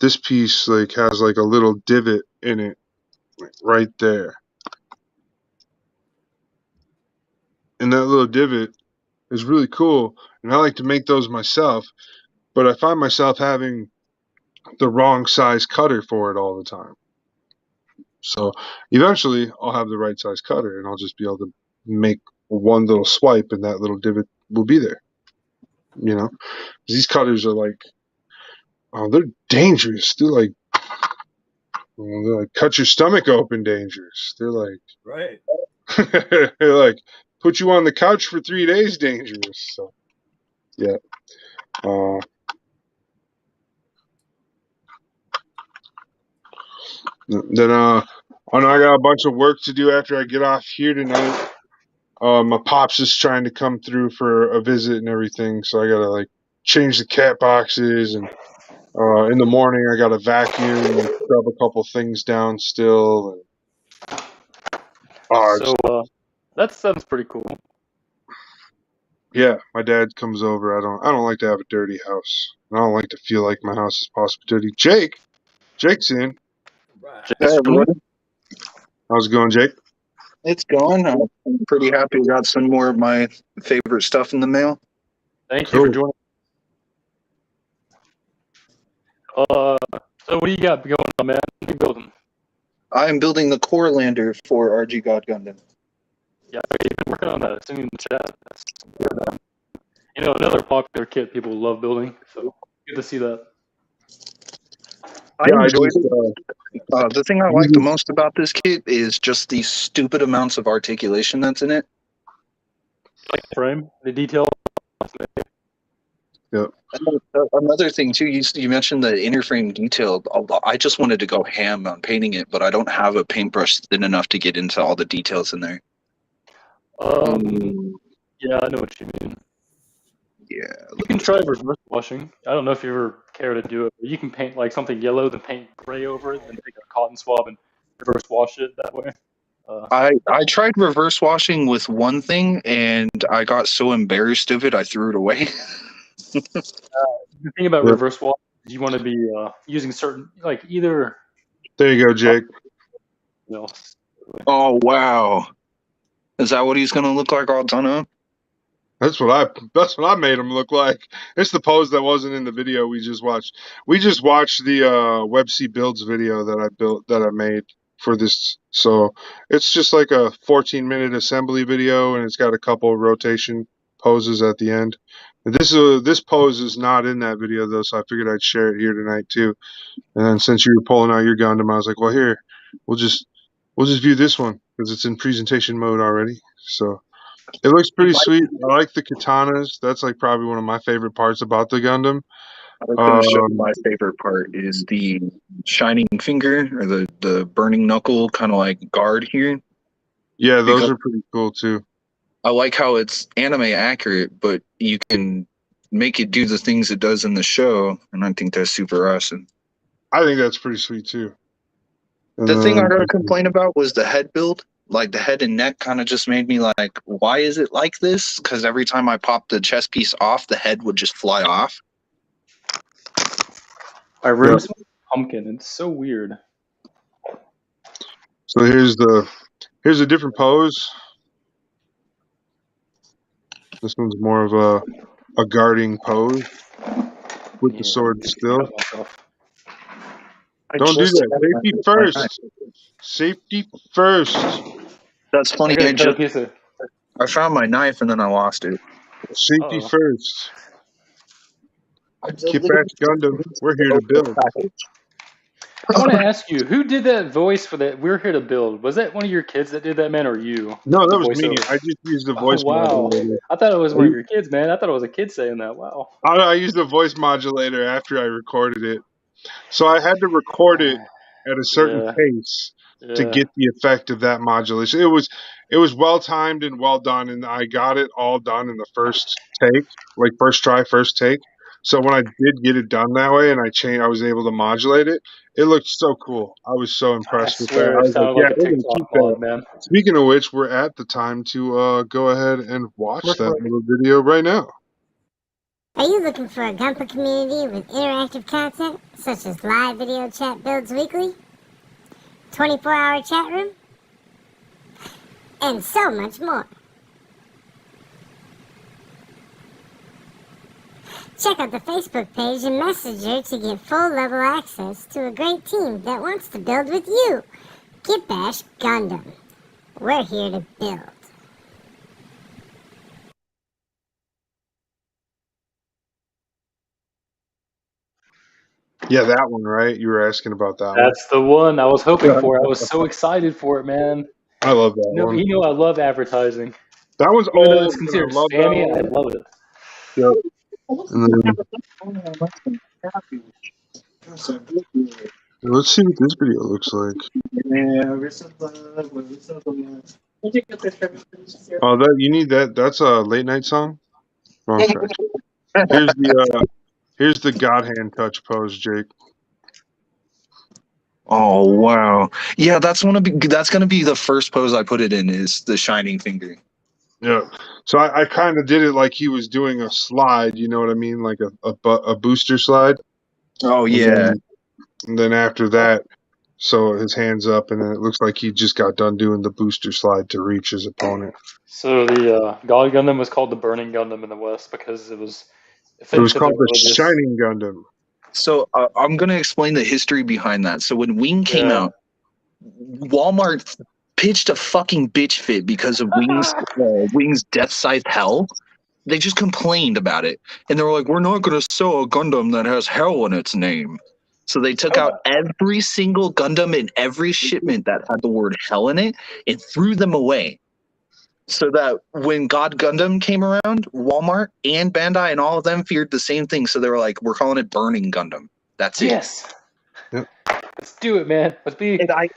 this piece like has like a little divot in it like right there. And that little divot is really cool, and I like to make those myself, but I find myself having the wrong size cutter for it all the time. So eventually I'll have the right size cutter, and I'll just be able to make one little swipe, and that little divot will be there. You know, these cutters are like, oh, they're dangerous. They're like cut your stomach open dangerous. They're like, Right. they're like put you on the couch for 3 days dangerous. So yeah. Then I know I got a bunch of work to do after I get off here tonight. My pops is trying to come through for a visit and everything, so I gotta like change the cat boxes, and in the morning I gotta vacuum and scrub a couple things down still. And, So that sounds pretty cool. yeah, my dad comes over. I don't like to have a dirty house. I don't like to feel like my house is possibly dirty. Jake's in. Right. Hey, everybody. How's it going, Jake? It's going. I'm pretty happy. I got some more of my favorite stuff in the mail. Thank Cool. you for joining. So what do you got going on, man? What are you building? I am building the core lander for RG God Gundam. Yeah, you've been working on that. It's in the chat. That's weird. You know, another popular kit people love building. So good to see that. I enjoyed it. The thing I like the most about this kit is just the stupid amounts of articulation that's in it. Like the frame, the detail. Yep. Another thing too, you mentioned the inner frame detail. I just wanted to go ham on painting it, but I don't have a paintbrush thin enough to get into all the details in there. Yeah, I know what you mean. Yeah. You can try reverse washing. I don't know if you ever care to do it, but you can paint like something yellow, then paint gray over it, then take a cotton swab and reverse wash it that way. I tried reverse washing with one thing, and I got so embarrassed of it, I threw it away. The thing about reverse wash is you want to be using certain, like either. There you go, Jake. You know, Oh wow, is that what he's gonna look like all done up? That's what I made him look like. It's the pose that wasn't in the video we just watched. We just watched the WEB-C builds video that I made for this. So it's just like a 14-minute assembly video, and it's got a couple of rotation poses at the end. And this pose is not in that video though, so I figured I'd share it here tonight too. And then since you were pulling out your Gundam, I was like, well, here, we'll just view this one because it's in presentation mode already. So. It looks pretty sweet. I like the katanas. That's like probably one of my favorite parts about the Gundam. I was going to show you my favorite part is the shining finger or the burning knuckle kind of like guard here. Yeah, those are pretty cool too. I like how it's anime accurate, but you can make it do the things it does in the show, and I think that's super awesome. I think that's pretty sweet too. And the thing I gotta complain about was the head build. Like the head and neck kind of just made me like, why is it like this? Because every time I popped the chest piece off, the head would just fly off. I ruined some pumpkin. It's so weird. So here's a different pose. This one's more of a guarding pose with the sword still. Don't do that. Safety first. Safety first. That's funny. I found my knife and then I lost it. Safety first. Kitbash Gundam. We're here to build. I want to ask you, who did that voice for that? We're here to build. Was that one of your kids that did that, man, or you? No, that was me. I just used the voice modulator. I thought it was one of your kids, man. I thought it was a kid saying that. Wow. I used the voice modulator after I recorded it. So I had to record it at a certain pace to get the effect of that modulation. It was well timed and well done, and I got it all done in the first take, like first try, first take. So when I did get it done that way and I was able to modulate it, it looked so cool. I was so impressed with that. I was like, yeah, we're gonna keep that. Man. Speaking of which, we're at the time to go ahead and watch that little video right now. Are you looking for a Gundam community with interactive content, such as live video chat builds weekly? 24-hour chat room, and so much more. Check out the Facebook page and Messenger to get full-level access to a great team that wants to build with you. Kitbash Gundam. We're here to build. Yeah, that one, right? You were asking about that one. That's the one I was hoping for. I was so excited for it, man. I love that one. You know I love advertising. That was Even though old, it's and I considered love that spammy, I one. love it. Yep. Let's see what this video looks like. Oh, that you need that. That's a late night song. Wrong track. Here's the God hand touch pose, Jake. Oh wow. Yeah, that's gonna be the first pose I put it in, is the shining finger. Yeah. So I kind of did it like he was doing a slide. You know what I mean, like a booster slide. Oh yeah. And then after that, so his hands up, and then it looks like he just got done doing the booster slide to reach his opponent. So the God Gundam was called the Burning Gundam in the West because it was It was to called the religious. Shining Gundam. So I'm gonna explain the history behind that. So when Wing came out, Walmart pitched a fucking bitch fit because of Wing's Death Scythe Hell. They just complained about it, and they were like, "We're not gonna sell a Gundam that has hell in its name." So they took out every single Gundam in every shipment that had the word hell in it and threw them away. So that when God Gundam came around, Walmart and Bandai and all of them feared the same thing. So they were like, "We're calling it Burning Gundam." That's it. Yes. Yep. Let's do it, man. Let's be. And I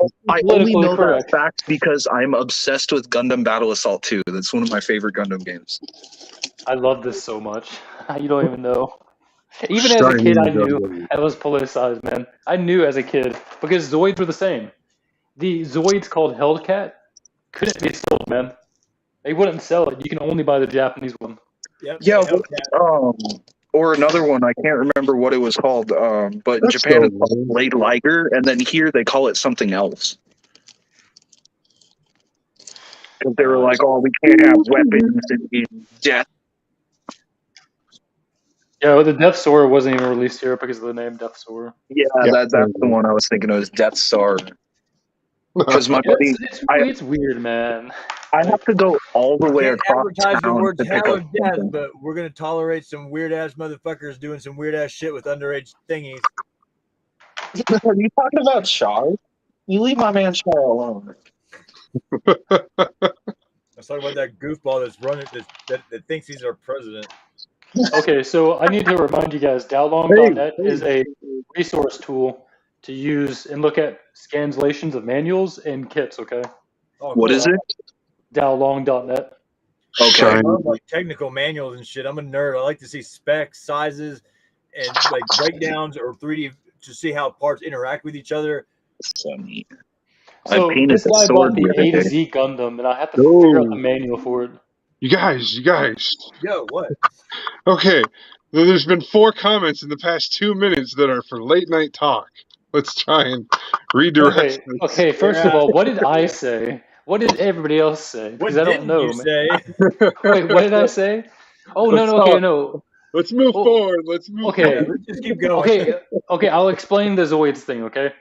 only know that fact because I'm obsessed with Gundam Battle Assault 2. That's one of my favorite Gundam games. I love this so much. You don't even know. Even as a kid, I knew it was politicized, man. I knew as a kid because Zoids were the same. The Zoids called Hellcat couldn't be sold, man. They wouldn't sell it. You can only buy the Japanese one. Yep. Yeah. Or another one, I can't remember what it was called. But in Japan it's called Blade Liger, and then here they call it something else. Because they were like, "Oh, we can't have weapons in death." Yeah, well, the Death Sword wasn't even released here because of the name Death Sword. Yeah, that's the one I was thinking of, is Death Star. Because my buddy, it's weird, man. I have to go all the way across advertise the town words to pick hell up or death, something. but we're gonna tolerate some weird ass motherfuckers doing some weird ass shit with underage thingies. Are you talking about Char? You leave my man Char alone. Let's talk about that goofball that's running that thinks he's our president. Okay, so I need to remind you guys, Dowlong.net is a resource tool to use and look at scanslations of manuals and kits, okay? Oh, what is it? Dowlong.net. Okay. I love like technical manuals and shit. I'm a nerd. I like to see specs, sizes, and like breakdowns or 3D to see how parts interact with each other. So neat. So this guy bought the A to Z Gundam, and I have to figure out the manual for it. You guys. Yo, what? Okay, there's been 4 comments in the past 2 minutes that are for late night talk. Let's try and redirect. Okay. First of all, what did I say? What did everybody else say? Because I don't know. You say? Wait, what did I say? Oh no, no. Let's move forward. Let's move. Okay, let's just keep going. Okay. I'll explain the Zoids thing. Okay,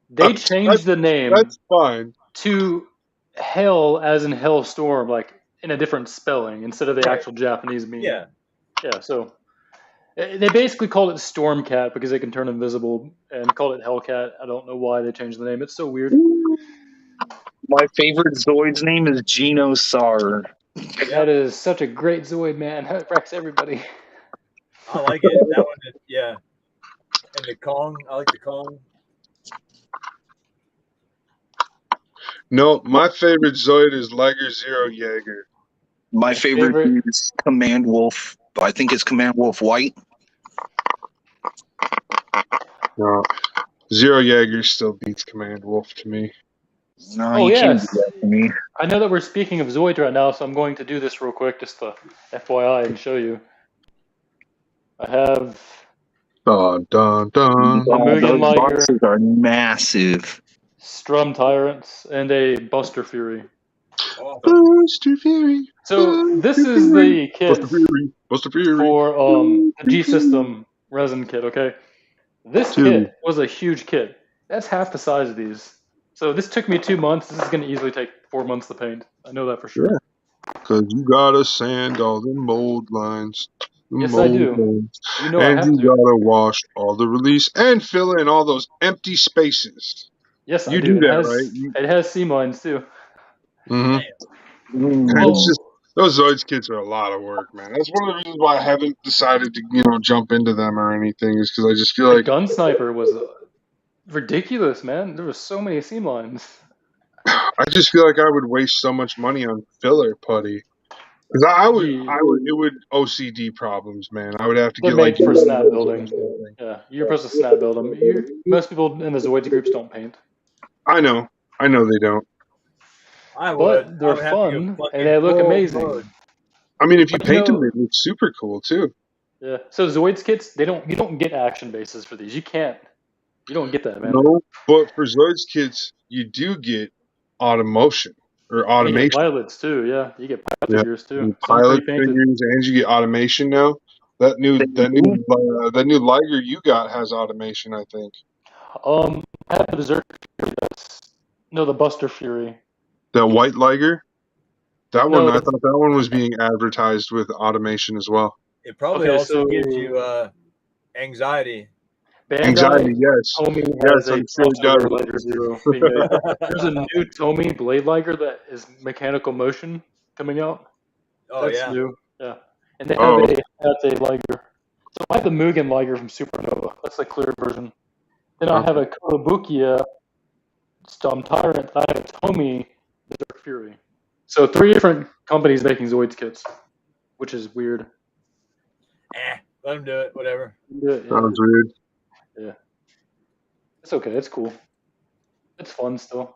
they changed the name. That's fine. To Hell, as in Hellstorm, like in a different spelling instead of the actual Japanese meaning. Yeah. So they basically called it Stormcat because they can turn invisible, and called it Hellcat. I don't know why they changed the name. It's so weird. My favorite Zoid's name is Geno Sar. That is such a great Zoid, man. It wrecks everybody. I like it. That one, yeah. And the Kong, I like the Kong. No, my favorite Zoid is Liger Zero Jaeger. My favorite is Command Wolf. I think it's Command Wolf White. No, Zero Jaeger still beats Command Wolf to me. No, can't do that to me. I know that we're speaking of Zoids right now, so I'm going to do this real quick, just to FYI and show you. I have. Dun. Those boxes are massive. Strum Tyrants, and a Buster Fury. Awesome. Buster Fury. So this Buster is Fury, the kit Buster Fury. Buster Fury. for the Buster G Fury. System resin kit. Okay, this Dude. kit was a huge kit. That's half the size of these. So this took me 2 months. This is going to easily take 4 months to paint. I know that for sure. Yeah. Because you gotta sand all the mold lines. Yes, I do. Lines. You know I And have you to. gotta wash all the release and fill in all those empty spaces. Yes, I You do. do It that, has, right? It has seam lines too. Mm-hmm. Mm. And it's just those Zoids kits are a lot of work, man. That's one of the reasons why I haven't decided to, jump into them or anything. Is because I just feel The like gun sniper was ridiculous, man. There were so many seam lines. I would waste so much money on filler putty. Because it would OCD problems, man. I would have to They're get like made for snap or building. something. Yeah, you're supposed to snap build them. Most people in the Zoids groups don't paint. I know they don't. I would. But they're I would have to go fun fucking and they look full amazing. mode. I mean, if you But paint them, they look super cool too. Yeah. So Zoids kits, you don't get action bases for these. You don't get that, man. No, but for Zoids kits, you do get automotion or You get automation. pilots too, yeah. You get pilot Yeah, figures too. and Some pilot pre-painted. figures, and you get automation now. That new Liger you got has automation, I think. I have the Berserk Fury. The Buster Fury. That white Liger, that No, one, I thought that one was being advertised with automation as well. It probably also gives you anxiety. Bandai Anxiety, yes. Tomy Yes, has a I'm sure it does. crossover Liger Zero being made. There's a new Tomy Blade Liger that is mechanical motion coming out. Oh, That's yeah. new. Yeah. And they have a Liger. So I have the Mugen Liger from Supernova. That's the clear version. Then I have a Kotobukiya Strum Tyrant. I have a Tomy Berserk Fury. So 3 different companies making Zoids kits, which is weird. Let them do it. Whatever. Sounds weird. Yeah. It's okay. It's cool. It's fun still.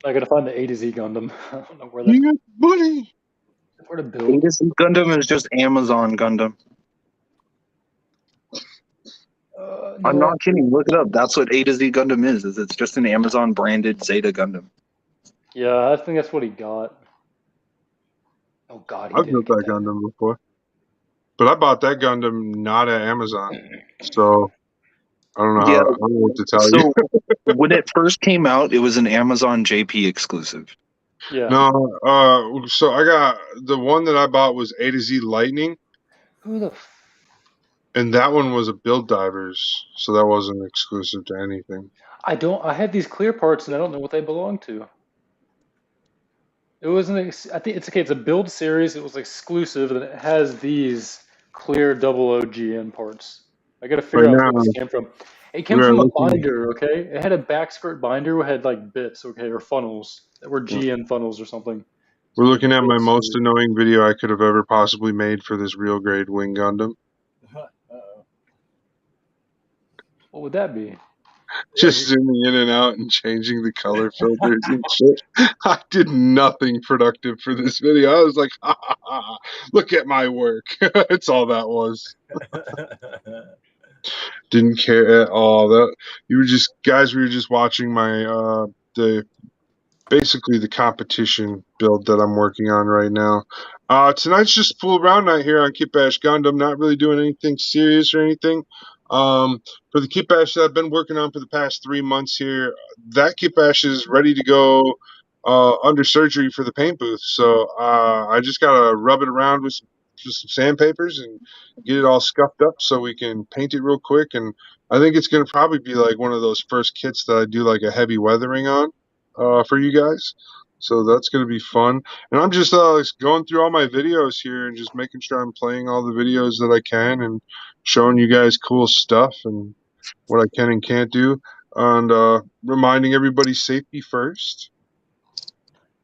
I gotta find the A to Z Gundam. I don't know where to build. A to Z Gundam is just Amazon Gundam. I'm not kidding. Look it up. That's what A to Z Gundam is it's just an Amazon branded Zeta Gundam. Yeah, I think that's what he got. Oh God, I've built that Gundam before, but I bought that Gundam not at Amazon, so I don't know. I don't know what to tell you. When it first came out, it was an Amazon JP exclusive. Yeah. No, so I got the one that I bought was A to Z Lightning. Who the? And that one was a Build Divers, so that wasn't exclusive to anything. I had these clear parts and I don't know what they belong to. It wasn't. I think it's okay. It's a build series. It was exclusive, and it has these clear OGN parts. I gotta figure out where this came from. It came from a binder. Okay, it had a back skirt binder that had like bits. Okay, or funnels that were GN funnels or something. We're looking at my most annoying video I could have ever possibly made for this real grade Wing Gundam. What would that be? Just zooming in and out and changing the color filters and shit. I did nothing productive for this video. I was like, ha, ha, ha, look at my work. That's all that was. Didn't care at all. We were just watching my basically the competition build that I'm working on right now. Tonight's just a fool around night here on Kitbash Gundam, not really doing anything serious or anything. For the Kitbash that I've been working on for the past 3 months here, that Kitbash is ready to go under surgery for the paint booth. So I just gotta rub it around with some sandpapers and get it all scuffed up so we can paint it real quick. And I think it's gonna probably be like one of those first kits that I do like a heavy weathering on for you guys. So that's going to be fun. And I'm just going through all my videos here and just making sure I'm playing all the videos that I can and showing you guys cool stuff and what I can and can't do. And reminding everybody safety first.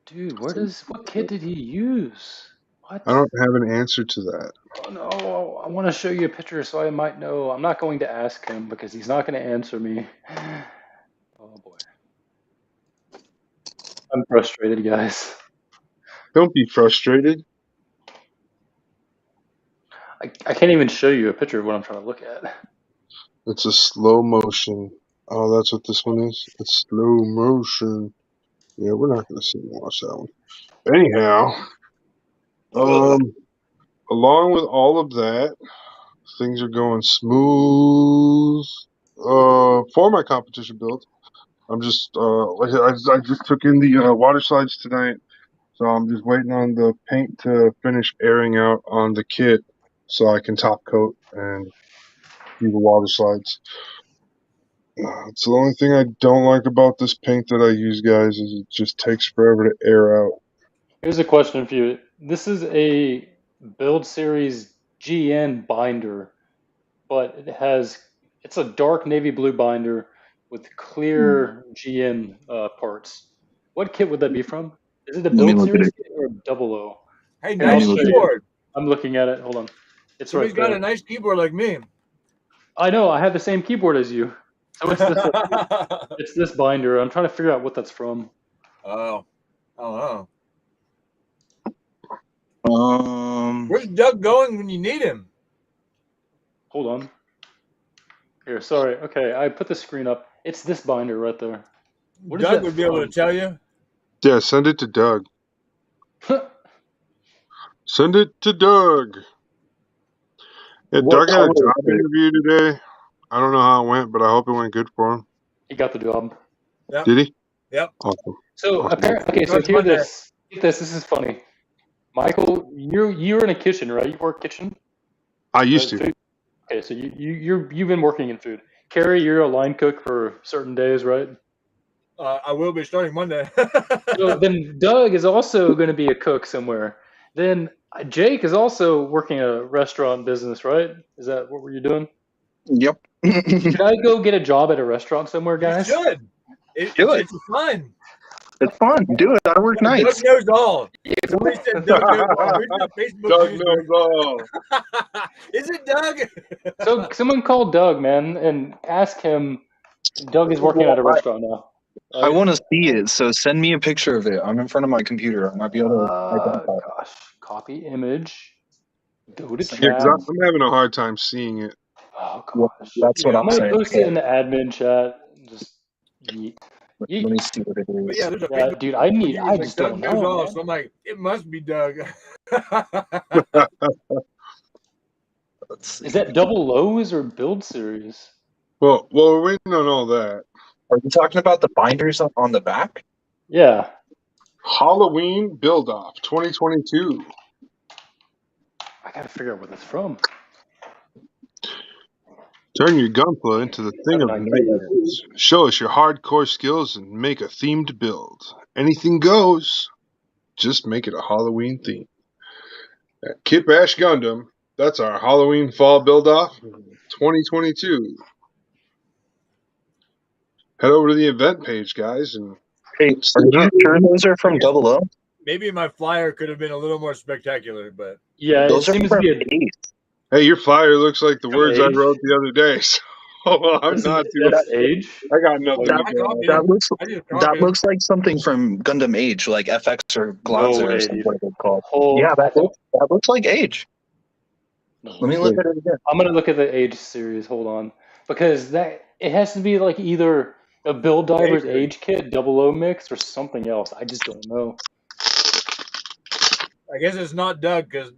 Dude, what kit did he use? What? I don't have an answer to that. Oh no, I want to show you a picture so I might know. I'm not going to ask him because he's not going to answer me. Oh boy. I'm frustrated, guys. Don't be frustrated. I can't even show you a picture of what I'm trying to look at. It's a slow motion. Oh, that's what this one is? It's slow motion. Yeah, we're not going to sit and watch that one. Anyhow, along with all of that, things are going smooth. For my competition build, I'm just I just took in the water slides tonight, so I'm just waiting on the paint to finish airing out on the kit, so I can top coat and do the water slides. It's the only thing I don't like about this paint that I use, guys, is it just takes forever to air out. Here's a question for you. This is a build series GN binder, but it's a dark navy blue binder with clear GN parts. What kit would that be from? Is it a Let me build look at series it. kit or a 00? Hey, Here, I'll nice show you. keyboard. I'm looking at it. Hold on. It's Somebody's right got there. a nice keyboard like me. I know. I have the same keyboard as you. So it's this binder. I'm trying to figure out what that's from. Oh, I don't know. Um, Where's Doug going when you need him? Hold on. Here, sorry. Okay, I put the screen up. It's this binder right there. What is Doug that would be able to from? tell you. Yeah, send it to Doug. Send it to Doug. Yeah, what Doug had a color is job it? interview today. I don't know how it went, but I hope it went good for him. He got the job. Yep. Did he? Yep. Awesome. So Awesome. apparently, okay. So Starts hear Monday. this. Get this. This is funny. Michael, you're in a kitchen, right? You work kitchen. I used to. Food? Okay, so you've been working in food. Carrie, you're a line cook for certain days, right? I will be starting Monday. So then Doug is also going to be a cook somewhere. Then Jake is also working a restaurant business, right? Is that what were you doing? Yep. Should I go get a job at a restaurant somewhere, You guys? should. Do it. It's fun. It's fun. Do it. That'll work Doug nice. knows all. Somebody said Doug knows all. Who's that Facebook Doug user? knows all. Is it Doug? So someone call Doug, man, and ask him. Doug is working at a restaurant now. I want to see it, so send me a picture of it. I'm in front of my computer. I might be able to identify it. Gosh, copy image. Go to Send Yeah, chat. because I'm having a hard time seeing it. Oh Well, gosh. that's what Yeah, I'm I'm gonna saying. post it in the admin chat. Just yeet. Let Yeet. me see what it But yeah, is. there's a Yeah, Facebook dude, I user like just Doug don't knows know, all. man. So I'm like, it must be Doug. Let's see. Is that double lows or build series? Well, we're waiting on all that. Are you talking about the binders on the back? Yeah. Halloween Build-Off 2022. I gotta figure out where that's from. Turn your gunpla into the thing of Have an idea. nightmares. Show us your hardcore skills and make a themed build. Anything goes. Just make it a Halloween theme. At Kitbash Gundam, that's our Halloween Fall Build-Off 2022. Head over to the event page, guys, and Hey, are you sure those are from Double O? Maybe my flyer could have been a little more spectacular, but Yeah, Those it are seems to from be a Ace. hey, your flyer looks like the From words I Age? wrote the other day. So I'm not too. that's age. I got nothing That- to go. That looks like something from Gundam Age, like FX or Glanza No or Age. something like it's called. Hold, Yeah, that looks like Age. no. Let me look at it again. I'm gonna look at the age series. Hold on, because it has to be like either a Build Divers Bakery. age kit, double O mix, or something else. I just don't know. I guess it's not Doug because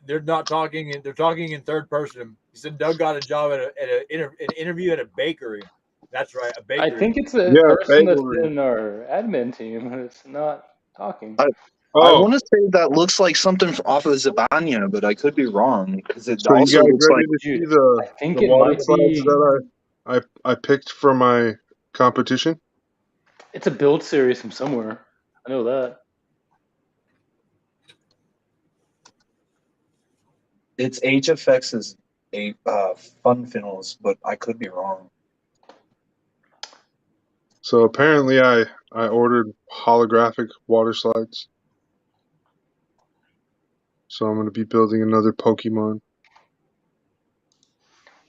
they're not talking. They're talking in third person. He said Doug got a job at an interview at a bakery. That's right, a bakery. I think it's a Yeah, person that's bakery. in our admin team who's not talking. I Oh, want to say that looks like something off of Zabania, but I could be wrong because it so you also guys looks ready like to see Dude, the I think the it water might slides be. that I picked for my competition? It's a build series from somewhere. I know that. it's HFX's a Fun Finals, but I could be wrong. So apparently I ordered holographic water slides. So I'm going to be building another Pokemon.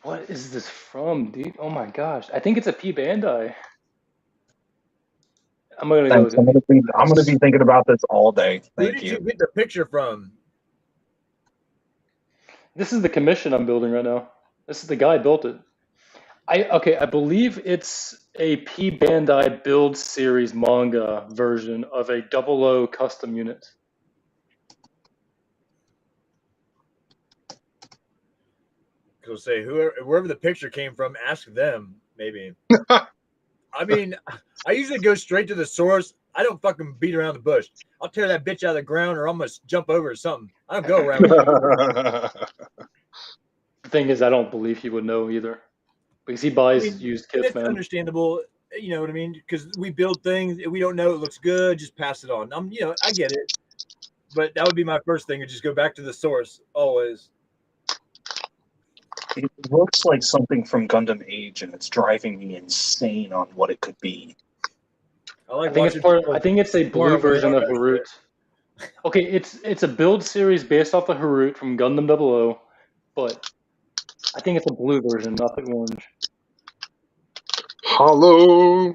What is this from, dude? Oh my gosh. I think it's a P Bandai. I'm gonna Thanks. go. I'm gonna be thinking about this all day. Who Thank did you. you get the picture from? This is the commission I'm building right now. This is the guy built it. I believe it's a P Bandai build series manga version of a 00 custom unit. Because say wherever the picture came from, ask them maybe. I mean, I usually go straight to the source. I don't fucking beat around the bush. I'll tear that bitch out of the ground or almost jump over or something. I don't go around. The thing is, I don't believe he would know either, because he buys used kits, it's man. understandable. You know what I mean? Because we build things, we don't know it looks good, just pass it on. I get it, but that would be my first thing, to just go back to the source always. It looks like something from Gundam Age, and it's driving me insane on what it could be. I think it's a blue version of Harut. Okay, it's a build series based off of Harut from Gundam 00, but I think it's a blue version, not the orange. Hello.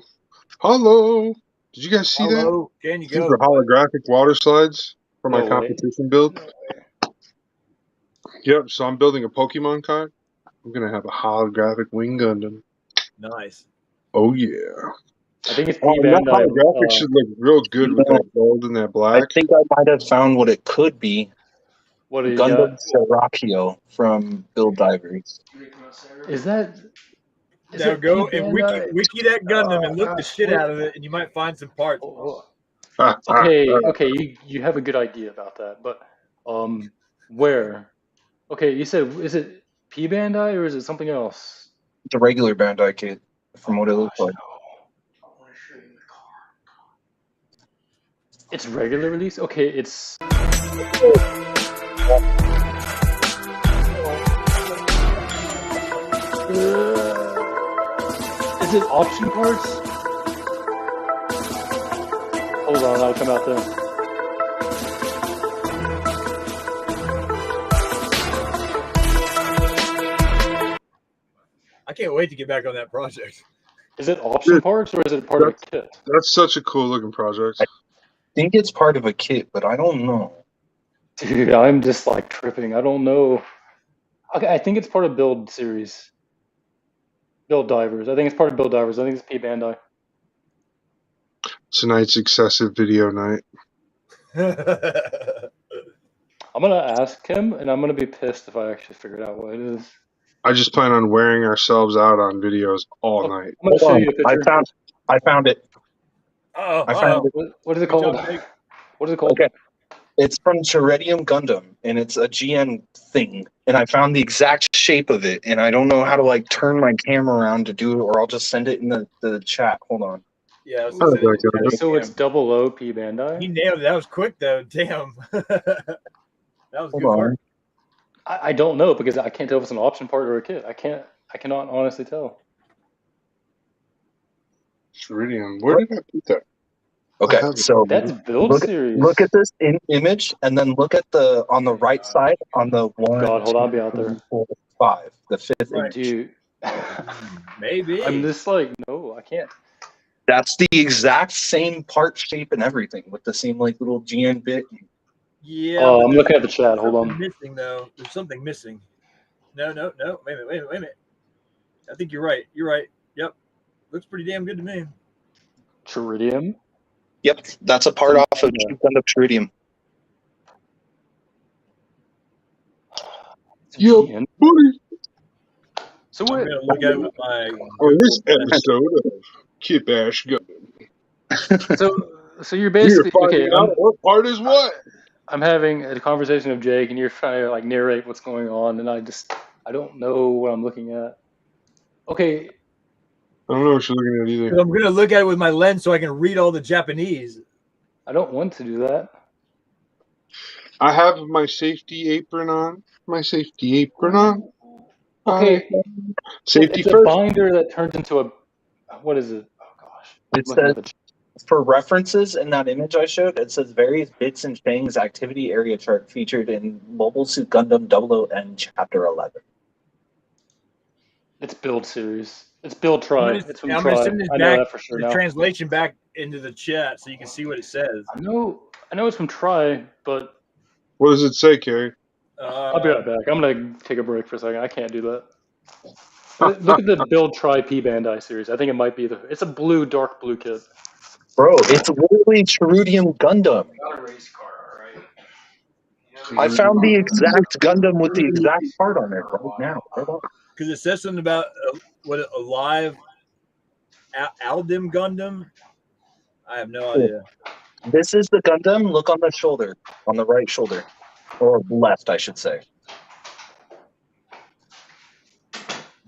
Did you guys see that? Can you These go? are holographic water slides for my No way. competition build. No way. Yep, so I'm building a Pokemon card. I'm going to have a holographic Wing Gundam. Nice. Oh, yeah. I think it's that Bandai. holographic should look real good with that gold and that black. I think I might have found what it could be. What do you Gundam got? Serapio from Build Divers. Is that... Now go and wiki that Gundam and look the shit out of it, and you might find some parts. Okay, you have a good idea about that, but where? Okay, you said, is it P Bandai or is it something else? It's a regular Bandai kit from what it looks like. I want to show you the car. It's regular release? Okay, it's... Is it option parts? Hold on, I'll come out there. I can't wait to get back on that project. Is it option parts or is it part of a kit? That's such a cool looking project. I think it's part of a kit, but I don't know. Dude, I'm just like tripping. I don't know. Okay, I think it's part of Build series. Build Divers. I think it's part of Build Divers. I think it's P Bandai. Tonight's excessive video night. I'm gonna ask him, and I'm gonna be pissed if I actually figured out what it is. I just plan on wearing ourselves out on videos all night. I'm gonna show you a picture. I found it. I found it. What is it called? What is it called? Okay. It's from Teridium Gundam, and it's a GN thing. And I found the exact shape of it, and I don't know how to like turn my camera around to do it, or I'll just send it in the chat. Hold on. Yeah. So it's 00 P Bandai. He nailed it. That was quick though. Damn. That was good work. I don't know because I can't tell if it's an option part or a kit. I cannot honestly tell. Teridium. Where did I put that? Okay, so that's Build series. Look at this image, and then look at on the right side on the 1. God, hold on, be out there. 4, 5, the 5th image. Dude. Maybe. I'm just like, no, I can't. That's the exact same part shape and everything with the same like little GN bit. Yeah. I'm looking at the chat. Hold on. Missing though. There's something missing. No. Wait a minute. I think you're right. Yep. Looks pretty damn good to me. Teridium. Yep, that's a part off of Gundam Teridium. Yo, buddy. So we're gonna look at it with my on this episode of Kitbash Gundam. So you're basically okay. What part is what? I'm having a conversation with Jake, and you're trying to like narrate what's going on, and I don't know what I'm looking at. Okay. I don't know what you're looking at either. I'm going to look at it with my lens so I can read all the Japanese. I don't want to do that. I have my safety apron on. Okay. Safety it's first. A binder that turns into a... What is it? Oh, gosh. It says, for references in that image I showed, it says various bits and Fang's activity area chart featured in Mobile Suit Gundam 00N Chapter 11. It's Build series. It's Build Try. I'm going to send this back, the translation back into the chat so you can see what it says. I know it's from Try, but... What does it say, Carrie? I'll be right back. I'm going to take a break for a second. I can't do that. Look at the Build Try P Bandai series. I think it might be it's a dark blue kit. Bro, it's literally Cherudium Gundam. Got a race car, alright. I found the exact Gundam with the exact part on it right now. Because it says something about a live Aldim Gundam. I have no idea. This is the Gundam. Look on the shoulder, on the right shoulder, or left, I should say.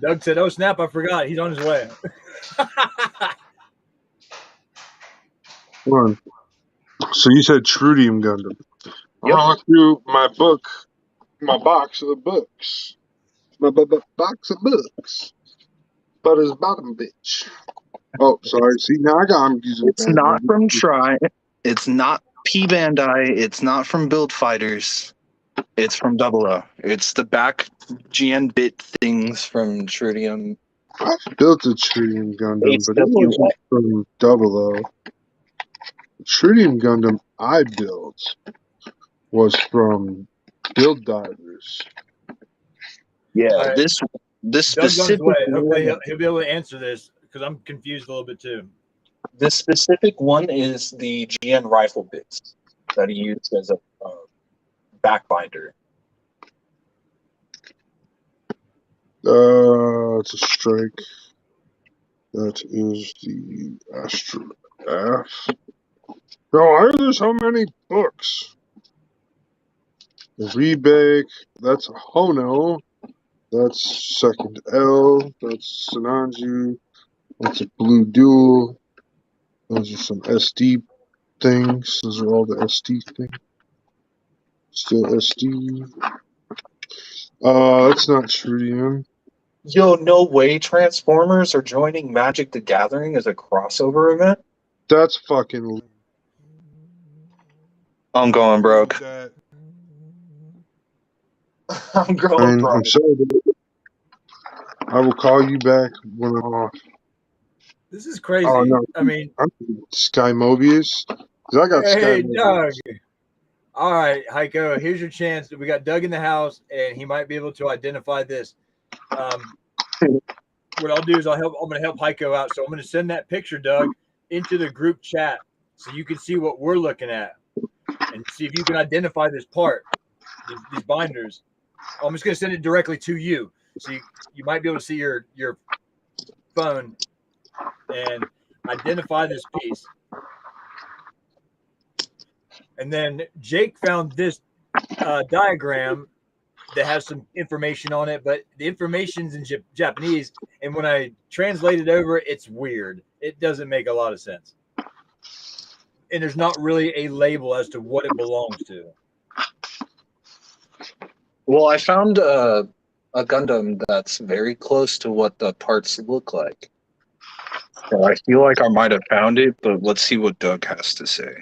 Doug said, "Oh snap! I forgot. He's on his way." Hold on. So you said Trudium Gundam. Yep. I'll look through my box of the books. My box of books. But his bottom bitch. Oh, sorry. See, now I'm using It's not from Try. It's not P Bandai. It's not from Build Fighters. It's from Double O. It's the back GN bit things from Trudium. I built a Trudium Gundam, but it HWY. wasn't from Double O. The Trudium Gundam I built was from Build Divers. Yeah, Right. this Doug's on his specific way. Hopefully one, he'll be able to answer this because I'm confused a little bit too. this specific one is the GN rifle bits that he used as a back binder. It's a strike. That is the Astro F. No, why are there so many books? The Rebake, that's a Hono. That's second L. That's Sinanju. That's a Blue Duel. Those are some SD things. Those are all the SD things. Still SD. That's not Trudium. Yo, no way Transformers are joining Magic the Gathering as a crossover event? That's fucking. I'm going broke. That. I'm going broke. I'm sorry. I will call you back when I'm off. This is crazy. Oh, no. I mean, I'm Sky Mobius. 'Cause I got Sky hey, Mobius. Doug. All right, Hiko, here's your chance. We got Doug in the house, and he might be able to identify this. What I'll do is I'm going to help Hiko out. So I'm going to send that picture, Doug, into the group chat so you can see what we're looking at and see if you can identify this part, these binders. I'm just going to send it directly to you, so you might be able to see your phone and identify this piece. And then Jake found this diagram that has some information on it, but the information's in Japanese, and when I translate it over, it's weird. It doesn't make a lot of sense. And there's not really a label as to what it belongs to. Well, I found a Gundam that's very close to what the parts look like. So I feel like I might have found it, but let's see what Doug has to say.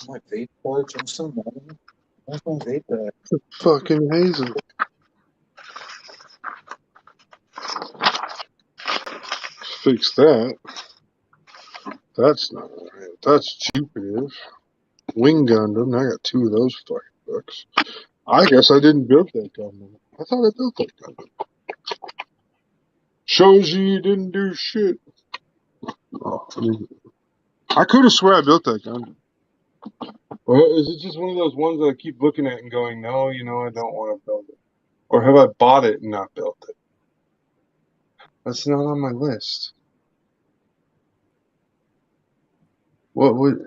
My vape ports and some money. Where's my vape back? Fucking Hazel. Fix that. That's not right. That's Jupiter. Wing Gundam. I got 2 of those fucking books. I guess I didn't build that Gundam. I thought I built that Gundam. Shows you didn't do shit. Oh, I could have swear I built that Gundam. Or is it just one of those ones that I keep looking at and going, no, I don't want to build it? Or have I bought it and not built it? That's not on my list. What would...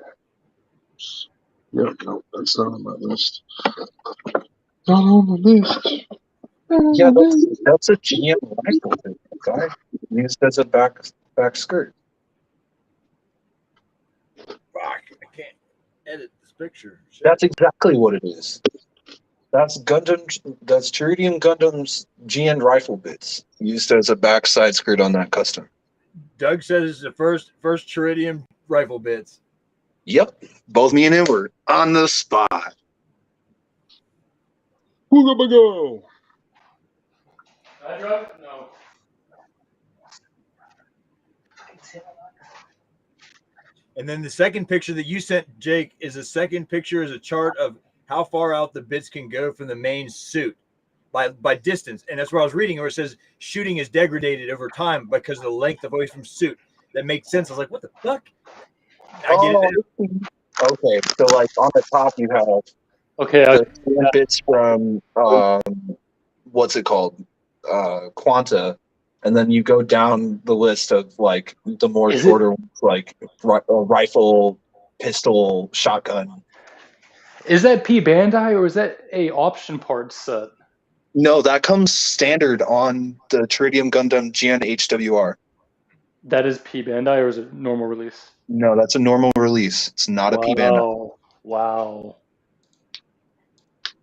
Yeah, no, that's not on my list. Not on the list. Yeah, that's a GM rifle guy used as a back skirt. Fuck, I can't edit this picture. Shit. That's exactly what it is. That's Cherudium Gundam's GN rifle bits used as a backside skirt on that custom. Doug says it's the first Cheridium rifle bits. Yep, both me and him were on the spot. Wooga-bago! I drive? No. And then the second picture that you sent, Jake, is a chart of how far out the bits can go from the main suit by distance. And that's where I was reading where it says shooting is degraded over time because of the length of away from suit. That makes sense. I was like, what the fuck? I get it. Okay, so like on the top you have Okay, the bits from what's it called, Quanta, and then you go down the list of like the more shorter ones, like rifle, pistol, shotgun. is that P Bandai or is that a option part set? No, that comes standard on the Tritium Gundam GN HWR. That is P Bandai or is it normal release? No, that's a normal release. It's not a P Bandai. Wow.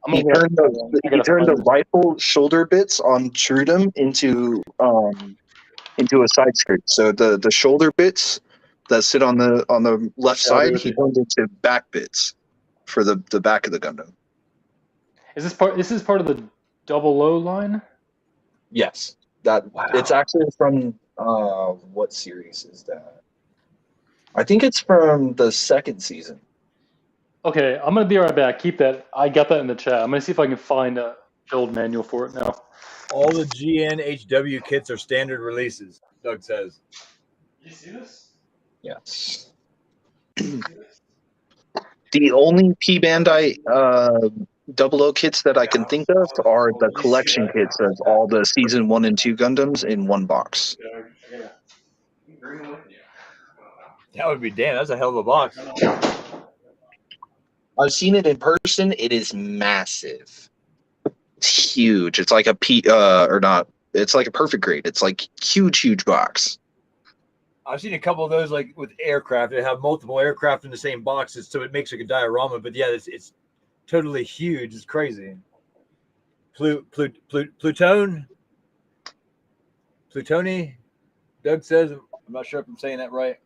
He turned the rifle shoulder bits on Tritium into a side skirt. So the shoulder bits that sit on the left side, he turned into back bits for the back of the Gundam. Is this part of the Double O line? Yes. It's actually from what series is that? I think it's from the second season. Okay, I'm gonna be right back. Keep that. I got that in the chat. I'm gonna see if I can find a build manual for it now. All the GNHW kits are standard releases, Doug says. You see this? Yes. The only P Bandai Double O kits that I can think of are the collection kits of all the season 1 and 2 Gundams in one box. That would be damn. That's a hell of a box. I've seen it in person. It is massive. It's huge. It's like a it's like a perfect grade. It's like huge box. I've seen a couple of those like with aircraft. They have multiple aircraft in the same boxes, so it makes like a diorama. But yeah, it's totally huge. It's crazy. Plutoni. Doug says. I'm not sure if I'm saying that right.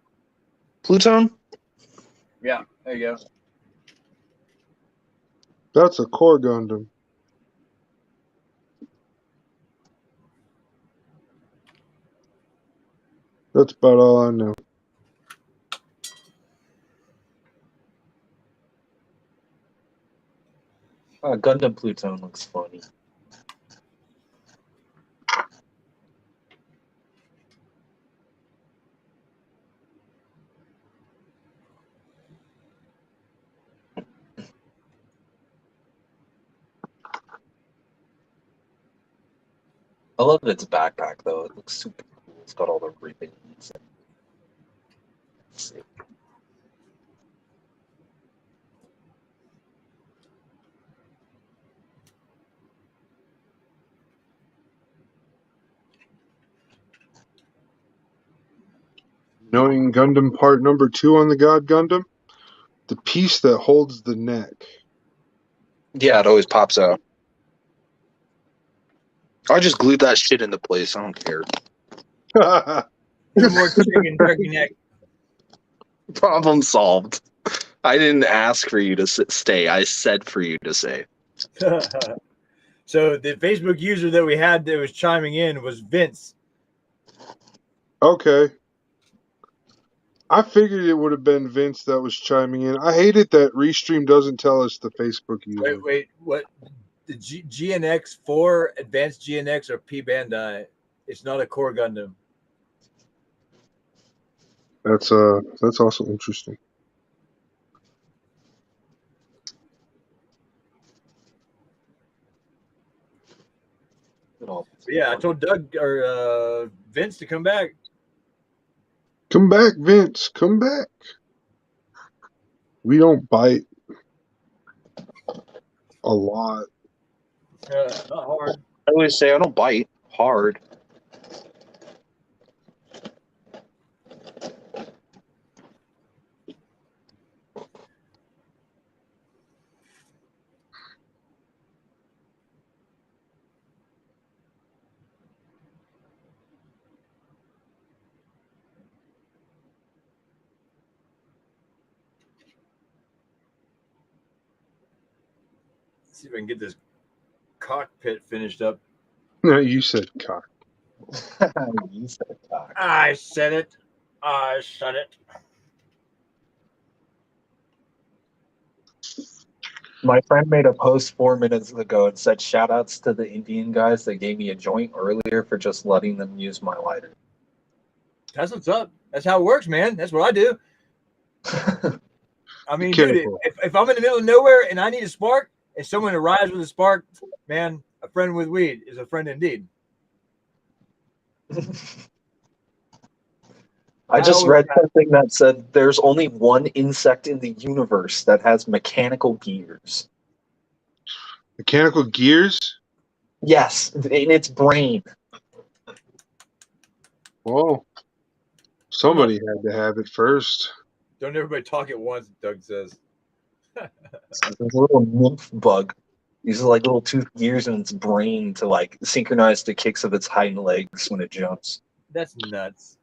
Pluton? Yeah, there you go. That's a core Gundam. That's about all I know. Gundam Pluton looks funny. I love its backpack though. It looks super cool. It's got all the ribbons. Sick. Knowing Gundam part number 2 on the God Gundam? The piece that holds the neck. Yeah, it always pops out. I just glued that shit into place. I don't care. No more chicken turkey neck. Problem solved. I didn't ask for you to stay. I said for you to say. So the Facebook user that we had that was chiming in was Vince. Okay. I figured it would have been Vince that was chiming in. I hate it that Restream doesn't tell us the Facebook user. Wait, what? The GNX 4 Advanced GNX or P Bandai? It's not a core Gundam. That's also interesting. Yeah, I told Doug or Vince to come back. Come back, Vince. Come back. We don't bite a lot. Not hard. I always say I don't bite hard. Let's see if I can get this cockpit finished up. No, you said cock. You said cock. I said it. I said it. My friend made a post 4 minutes ago and said shout outs to the Indian guys that gave me a joint earlier for just letting them use my lighter. That's what's up. That's how it works, man. That's what I do. I mean, dude, Careful. if I'm in the middle of nowhere and I need a spark, and someone arrives with a spark, man, a friend with weed is a friend indeed. I just read something that said there's only one insect in the universe that has mechanical gears. Mechanical gears? Yes, in its brain. Well, somebody had to have it first. Don't everybody talk at once, Doug says. There's a little nymph bug. Uses like little tooth gears in its brain to like synchronize the kicks of its hind legs when it jumps. That's nuts.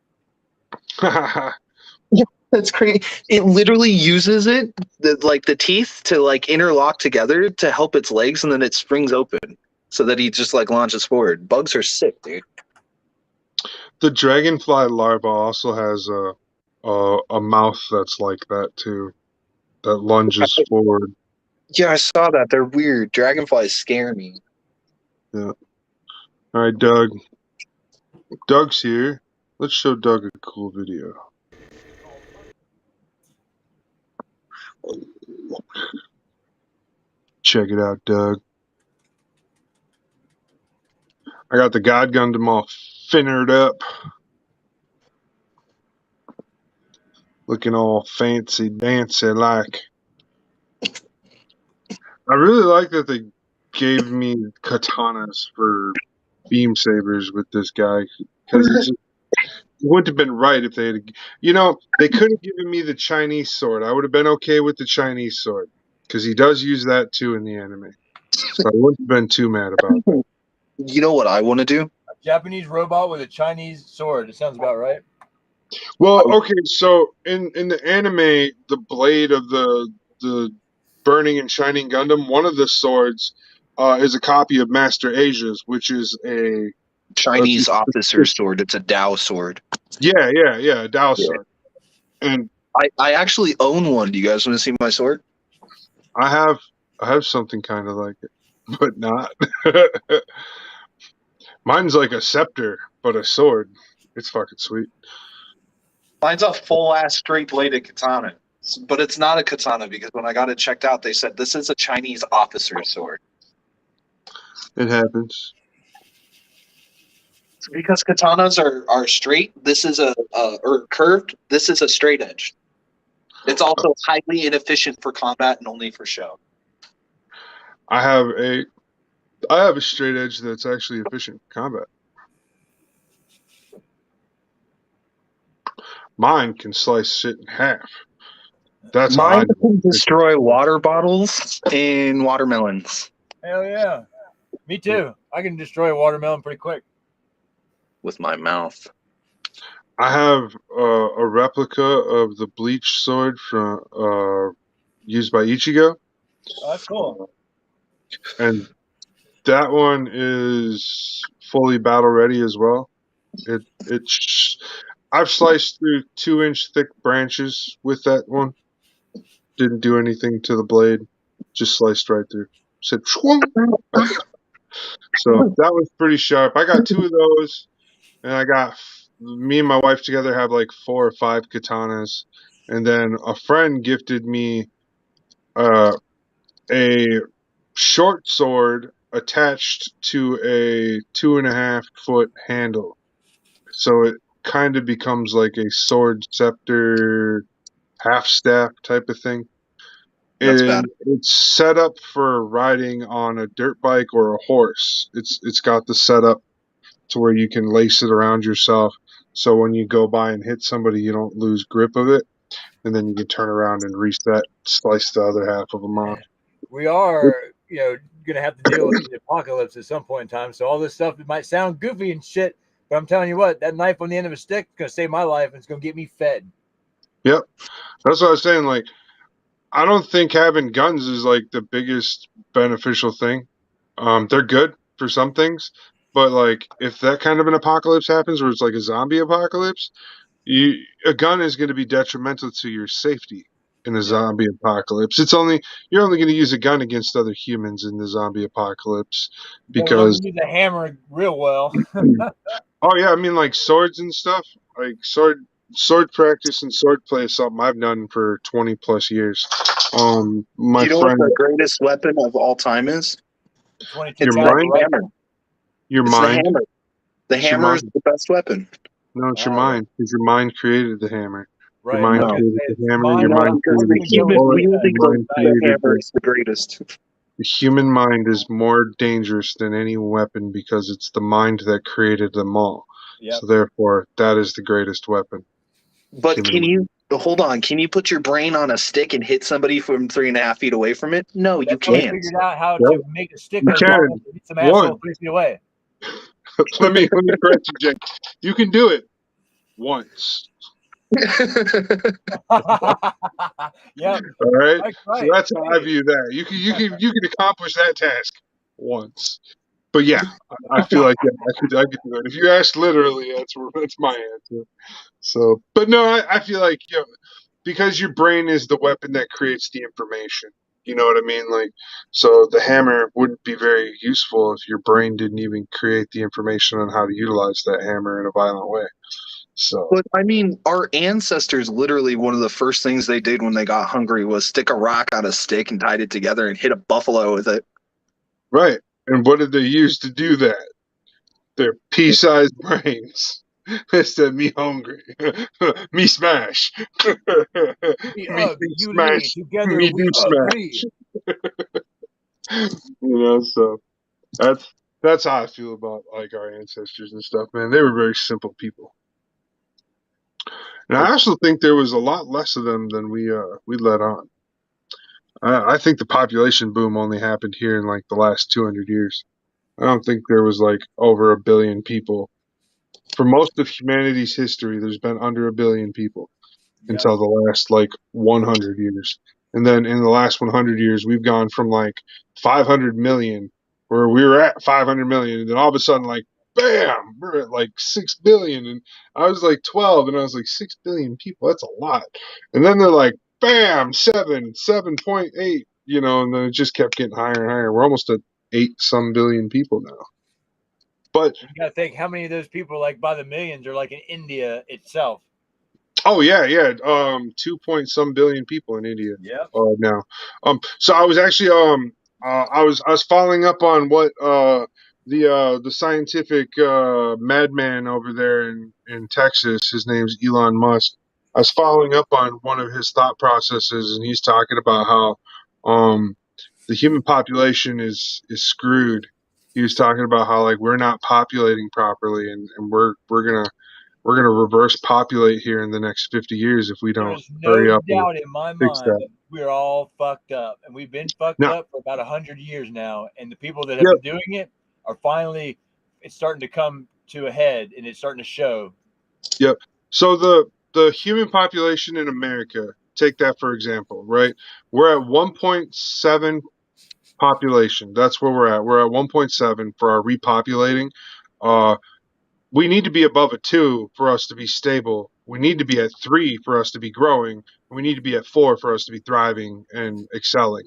That's crazy. It literally uses it, like the teeth, to like interlock together to help its legs, and then it springs open so that he just like launches forward. Bugs are sick, dude. The dragonfly larva also has a mouth that's like that too, that lunges forward. Yeah, I saw that. They're weird. Dragonflies scare me. Yeah. All right, Doug. Doug's here. Let's show Doug a cool video. Check it out, Doug. I got the God Gundam all finnered up. Looking all fancy dancy like. I really like that they gave me katanas for beam sabers with this guy, because it wouldn't have been right if they had. They could have given me the Chinese sword. I would have been okay with the Chinese sword, because he does use that too in the anime. So I wouldn't have been too mad about it. You know what I want to do? A Japanese robot with a Chinese sword. It sounds about right. Well, okay, so in the anime, the blade of the Burning and Shining Gundam, one of the swords is a copy of Master Asia's, which is a Chinese officer sword. It's a Dao sword. Yeah, a Dao sword. And I actually own one. Do you guys want to see my sword? I have something kind of like it, but not. Mine's like a scepter, but a sword. It's fucking sweet. Mine's a full-ass straight-bladed katana. But it's not a katana, because when I got it checked out, they said this is a Chinese officer sword. It happens. Because katanas are straight, this is or curved, this is a straight edge. It's also highly inefficient for combat and only for show. I have a straight edge that's actually efficient for combat. Mine can slice shit in half. That's how Mine can destroy water bottles and watermelons. Hell yeah. Me too. I can destroy a watermelon pretty quick. With my mouth. I have a replica of the Bleach Sword from used by Ichigo. Oh, that's cool. And that one is fully battle ready as well. I've sliced through 2-inch thick branches with that one. Didn't do anything to the blade. Just sliced right through. Said, Shwung! So that was pretty sharp. I got 2 of those, and me and my wife together have like 4 or 5 katanas. And then a friend gifted me a short sword attached to a 2.5-foot handle. So it kind of becomes like a sword scepter half staff type of thing. That's And bad. it's set up for riding on a dirt bike or a horse. It's got the setup to where you can lace it around yourself, so when you go by and hit somebody, you don't lose grip of it, and then you can turn around and reset, slice the other half of them off. We are, going to have to deal with the apocalypse at some point in time. So all this stuff, it might sound goofy and shit, but I'm telling you what, that knife on the end of a stick is going to save my life, and it's going to get me fed. Yep. That's what I was saying. Like, I don't think having guns is like the biggest beneficial thing. They're good for some things, but like if that kind of an apocalypse happens where it's like a zombie apocalypse, a gun is going to be detrimental to your safety. in a zombie apocalypse. You're only going to use a gun against other humans in the zombie apocalypse because use the hammer real well. oh yeah, I mean like swords and stuff. Like sword practice and sword play is something I've done for 20 plus years. My Do you know friend, what the greatest weapon of all time is? 22 Your It's mind? the hammer. your It's the mind, hammer. The It's your hammer is mind. the best weapon. No, it's your Oh, yeah. mind. Because your mind created the hammer. Your Right. mind No. created the hammer. Mine- Your No, mind because created the the human bullet. wielding Your mind the created hammer is the greatest. the human mind is more dangerous than any weapon because it's the mind that created them all. Yep. So therefore, that is the greatest weapon. But Human can mind. you hold on? Can you put your brain on a stick and hit somebody from 3.5 feet away from it? No, you That's how we can't. figured out how Yep. to make a stick You as long can. as it hits some One. asshole 3 feet away. let me correct you, Jake. You can do it once. Yep. All right. That's So right. that's how I view that. You can accomplish that task once. But yeah, I feel like I could do it. If you ask literally, that's my answer. So, but no, I feel like because your brain is the weapon that creates the information. You know what I mean? Like, so the hammer wouldn't be very useful if your brain didn't even create the information on how to utilize that hammer in a violent way. So, But I mean, our ancestors literally one of the first things they did when they got hungry was stick a rock on a stick and tied it together and hit a buffalo with it. right. And what did they use to do that? Their pea-sized brains. They said, "Me hungry, me smash, me do You smash, together me we do agree. smash." So that's how I feel about like our ancestors and stuff, man. They were very simple people, and I also think there was a lot less of them than we let on. I think the population boom only happened here in like the last 200 years. I don't think there was like over a billion people. For most of humanity's history, there's been under a billion people Yep. until the last like 100 years. And then in the last 100 years, we've gone from like 500 million, where we were at 500 million, and then all of a sudden, like, bam, we're at like 6 billion. And I was like 12, and I was like, 6 billion people, that's a lot. And then they're like, bam, 7.8, and then it just kept getting higher and higher. We're almost at 8 some billion people now. But You gotta think how many of those people, like by the millions, are like in India itself. oh yeah. 2 point some billion people in India Yep. now. So I was actually I was following up on what the scientific madman over there in Texas. His name's Elon Musk. I was following up on one of his thought processes, and he's talking about how the human population is screwed. He was talking about how like we're not populating properly, and we're gonna reverse populate here in the next 50 years if we don't There's hurry no up and doubt in my fix mind that. that we're all fucked up, and we've been fucked Now, up for about 100 years now. And the people that have yep, been doing it are finally, it's starting to come to a head, and it's starting to show. yep. So the human population in America, take that for example, right? We're at 1.7 population. That's where we're at. We're at 1.7 for our repopulating. Uh, we need to be above a 2 for us to be stable. We need to be at 3 for us to be growing. We need to be at 4 for us to be thriving and excelling.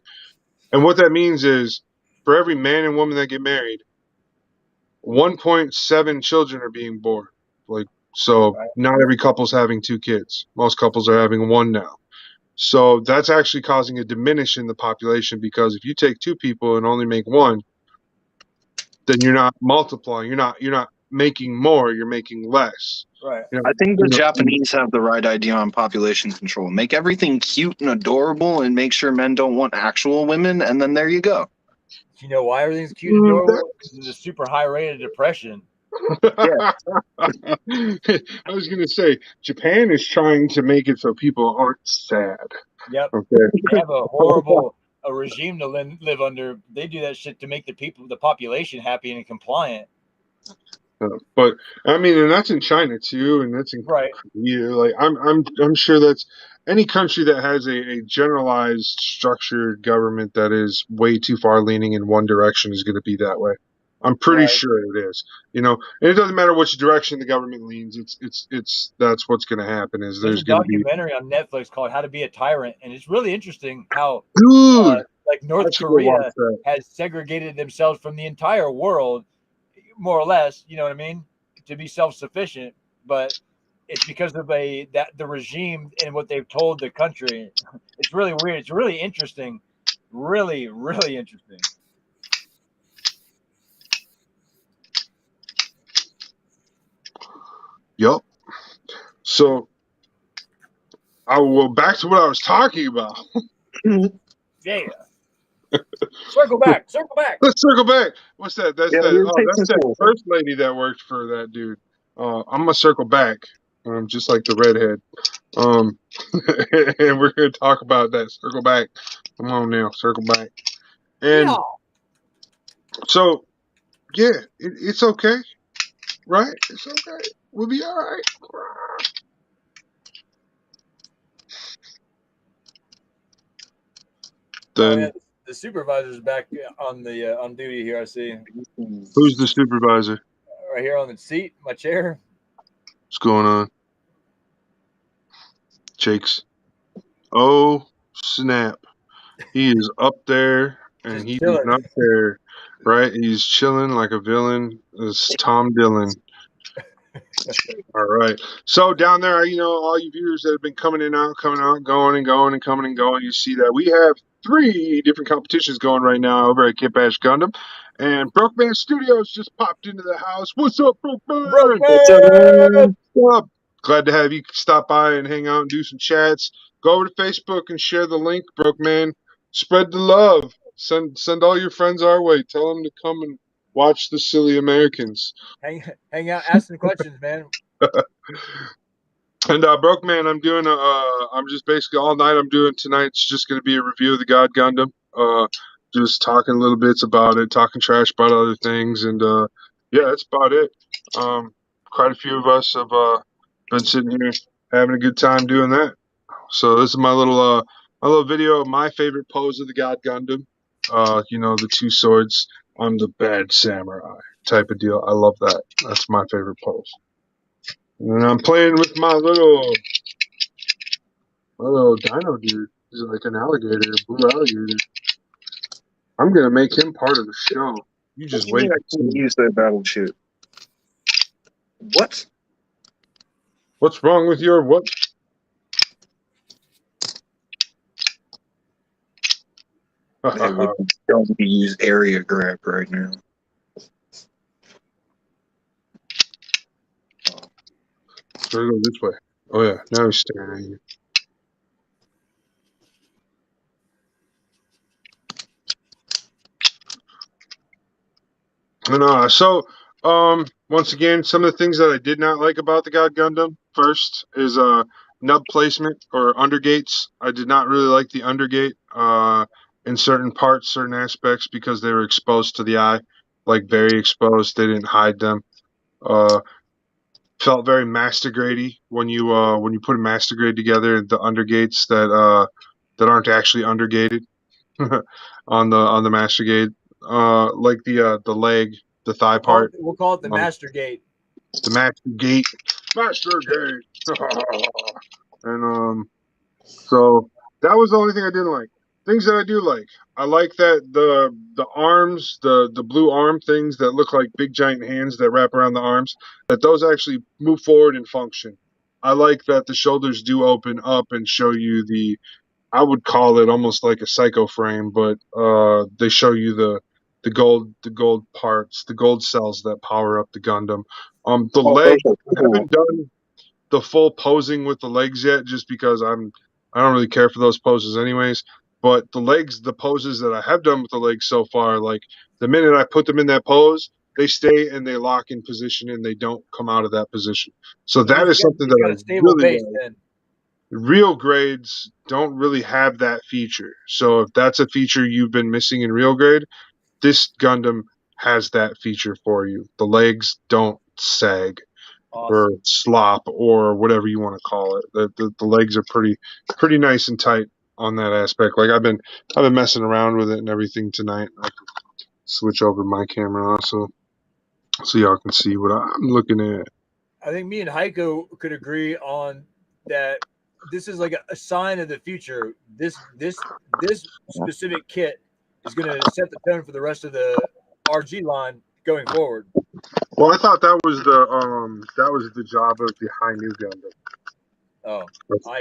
And what that means is for every man and woman that get married, 1.7 children are being born. Like, so Right. not every couple's having 2 kids. Most couples are having 1 now. So that's actually causing a diminish in the population because if you take 2 people and only make 1, then you're not multiplying. You're not making more. You're making less. Right. I think the You know, Japanese have the right idea on population control. Make everything cute and adorable and make sure men don't want actual women, and then there you go. Do you know why everything's cute and adorable? Because of the super high rate of depression. Yeah. I was going to say, Japan is trying to make it so people aren't sad. Yep. Okay. They have a horrible regime to live under. They do that shit to make the population happy and compliant. But I mean, and that's in China too, and that's in Right. Korea. Like, I'm sure that's any country that has a generalized, structured government that is way too far leaning in one direction is going to be that way. I'm pretty Right. sure it is. You know, and it doesn't matter which direction the government leans. It's that's what's going to happen. Is There's there's a going to be documentary on Netflix called "How to Be a Tyrant," and it's really interesting how, dude. like I North should go watch Korea that. has segregated themselves from the entire world, more or less. You know what I mean? To be self-sufficient, but it's because of the regime and what they've told the country. It's really weird. It's really interesting. Really, really interesting. Yup. So I will back to what I was talking about. Yeah. Circle back. Circle back. Let's circle back. What's that? That's Yeah, that. you're Oh, that's taking that cool. first lady that worked for that dude. I'm gonna circle back. Just like the redhead. And we're gonna talk about that. Circle back. Come on now, circle back. And so, yeah, it's okay, right? It's okay. We'll be all right. Oh Then yeah, the supervisor's back on the on duty here. I see who's the supervisor? right here on the seat, my chair. What's going on? Jakes. Oh, snap. He is up there and Just he does chilling. not care, right? He's chilling like a villain. It's Tom Dillon. All right. So down there, you know, all you viewers that have been coming out, going and going and coming and going, you see that we have 3 different competitions going right now over at Kitbash Gundam. And Brokeman Studios just popped into the house. What's up, Broke Brokeman? man. What's up? Glad to have you stop by and hang out and do some chats. Go over to Facebook and share the link, Brokeman. Spread the love. Send all your friends our way. Tell them to come and watch the silly Americans. Hang out, ask some questions, man. And Broke Man, I'm just basically all night I'm doing tonight's just gonna be a review of the God Gundam. Just talking little bits about it, talking trash about other things, and yeah, that's about it. Quite a few of us have been sitting here having a good time doing that. So this is my little video of my favorite pose of the God Gundam. You know, the 2 swords. I'm the bad samurai type of deal. I love that. That's my favorite pose. And I'm playing with my little dino dude. He's like an alligator, a blue alligator. I'm gonna make him part of the show. You What just do you wait mean I and can't see. use that battleship? What? What's wrong with your what? It would don't be use area grab right now. Gotta go this way. Oh yeah, now he's staring at you. And once again, some of the things that I did not like about the God Gundam first is nub placement or undergates. I did not really like the undergate in certain parts, certain aspects because they were exposed to the eye, like very exposed. They didn't hide them. Felt very master grady when you put a master grade together. The undergates that aren't actually undergated on the master gate, like the leg, the thigh part. We'll call it the Um, master gate. the Master Gate. Master Gate. And so that was the only thing I didn't like. Things that I do like. I like that the arms, the blue arm things that look like big giant hands that wrap around the arms, that those actually move forward and function. I like that the shoulders do open up and show you I would call it almost like a psycho frame, but they show you the gold parts, the gold cells that power up the Gundam. The Oh, those legs, are I cool. haven't done the full posing with the legs yet, just because I don't really care for those poses anyways. But the legs, the poses that I have done with the legs so far, like the minute I put them in that pose, they stay and they lock in position and they don't come out of that position. So So that is something he's that got I a stable really base like. then. Real grades don't really have that feature. So if that's a feature you've been missing in real grade, this Gundam has that feature for you. The legs don't sag or Awesome. slop or whatever you want to call it. The legs are pretty nice and tight on that aspect. Like I've been messing around with it and everything tonight. switch over my camera also, so y'all can see what I'm looking at. I think me and Hiko could agree on that. This is like a sign of the future. This specific kit is going to set the tone for the rest of the RG line going forward. Well, I thought that was the job of the high new Gundam. Oh,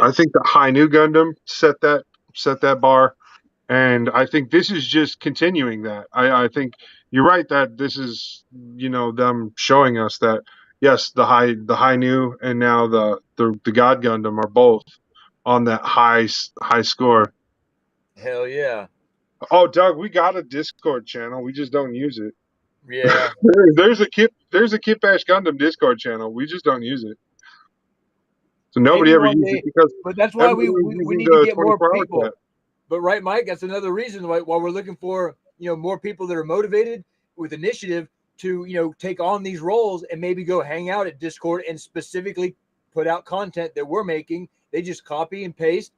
I think the high new Gundam set that bar, and I think this is just continuing that. I think you're right that this is, you know, them showing us that yes, the high new and now the God Gundam are both on that high score. hell yeah! Oh, Doug, we got a Discord channel. We just don't use it. Yeah, there's a Kitbash Gundam Discord channel. We just don't use it. So nobody maybe ever one uses day, it because but that's why we everybody need to uses get more 24-hour people. chat. But right, Mike, that's another reason why we're looking for, you know, more people that are motivated with initiative to, you know, take on these roles and maybe go hang out at Discord and specifically put out content that we're making. They just copy and paste.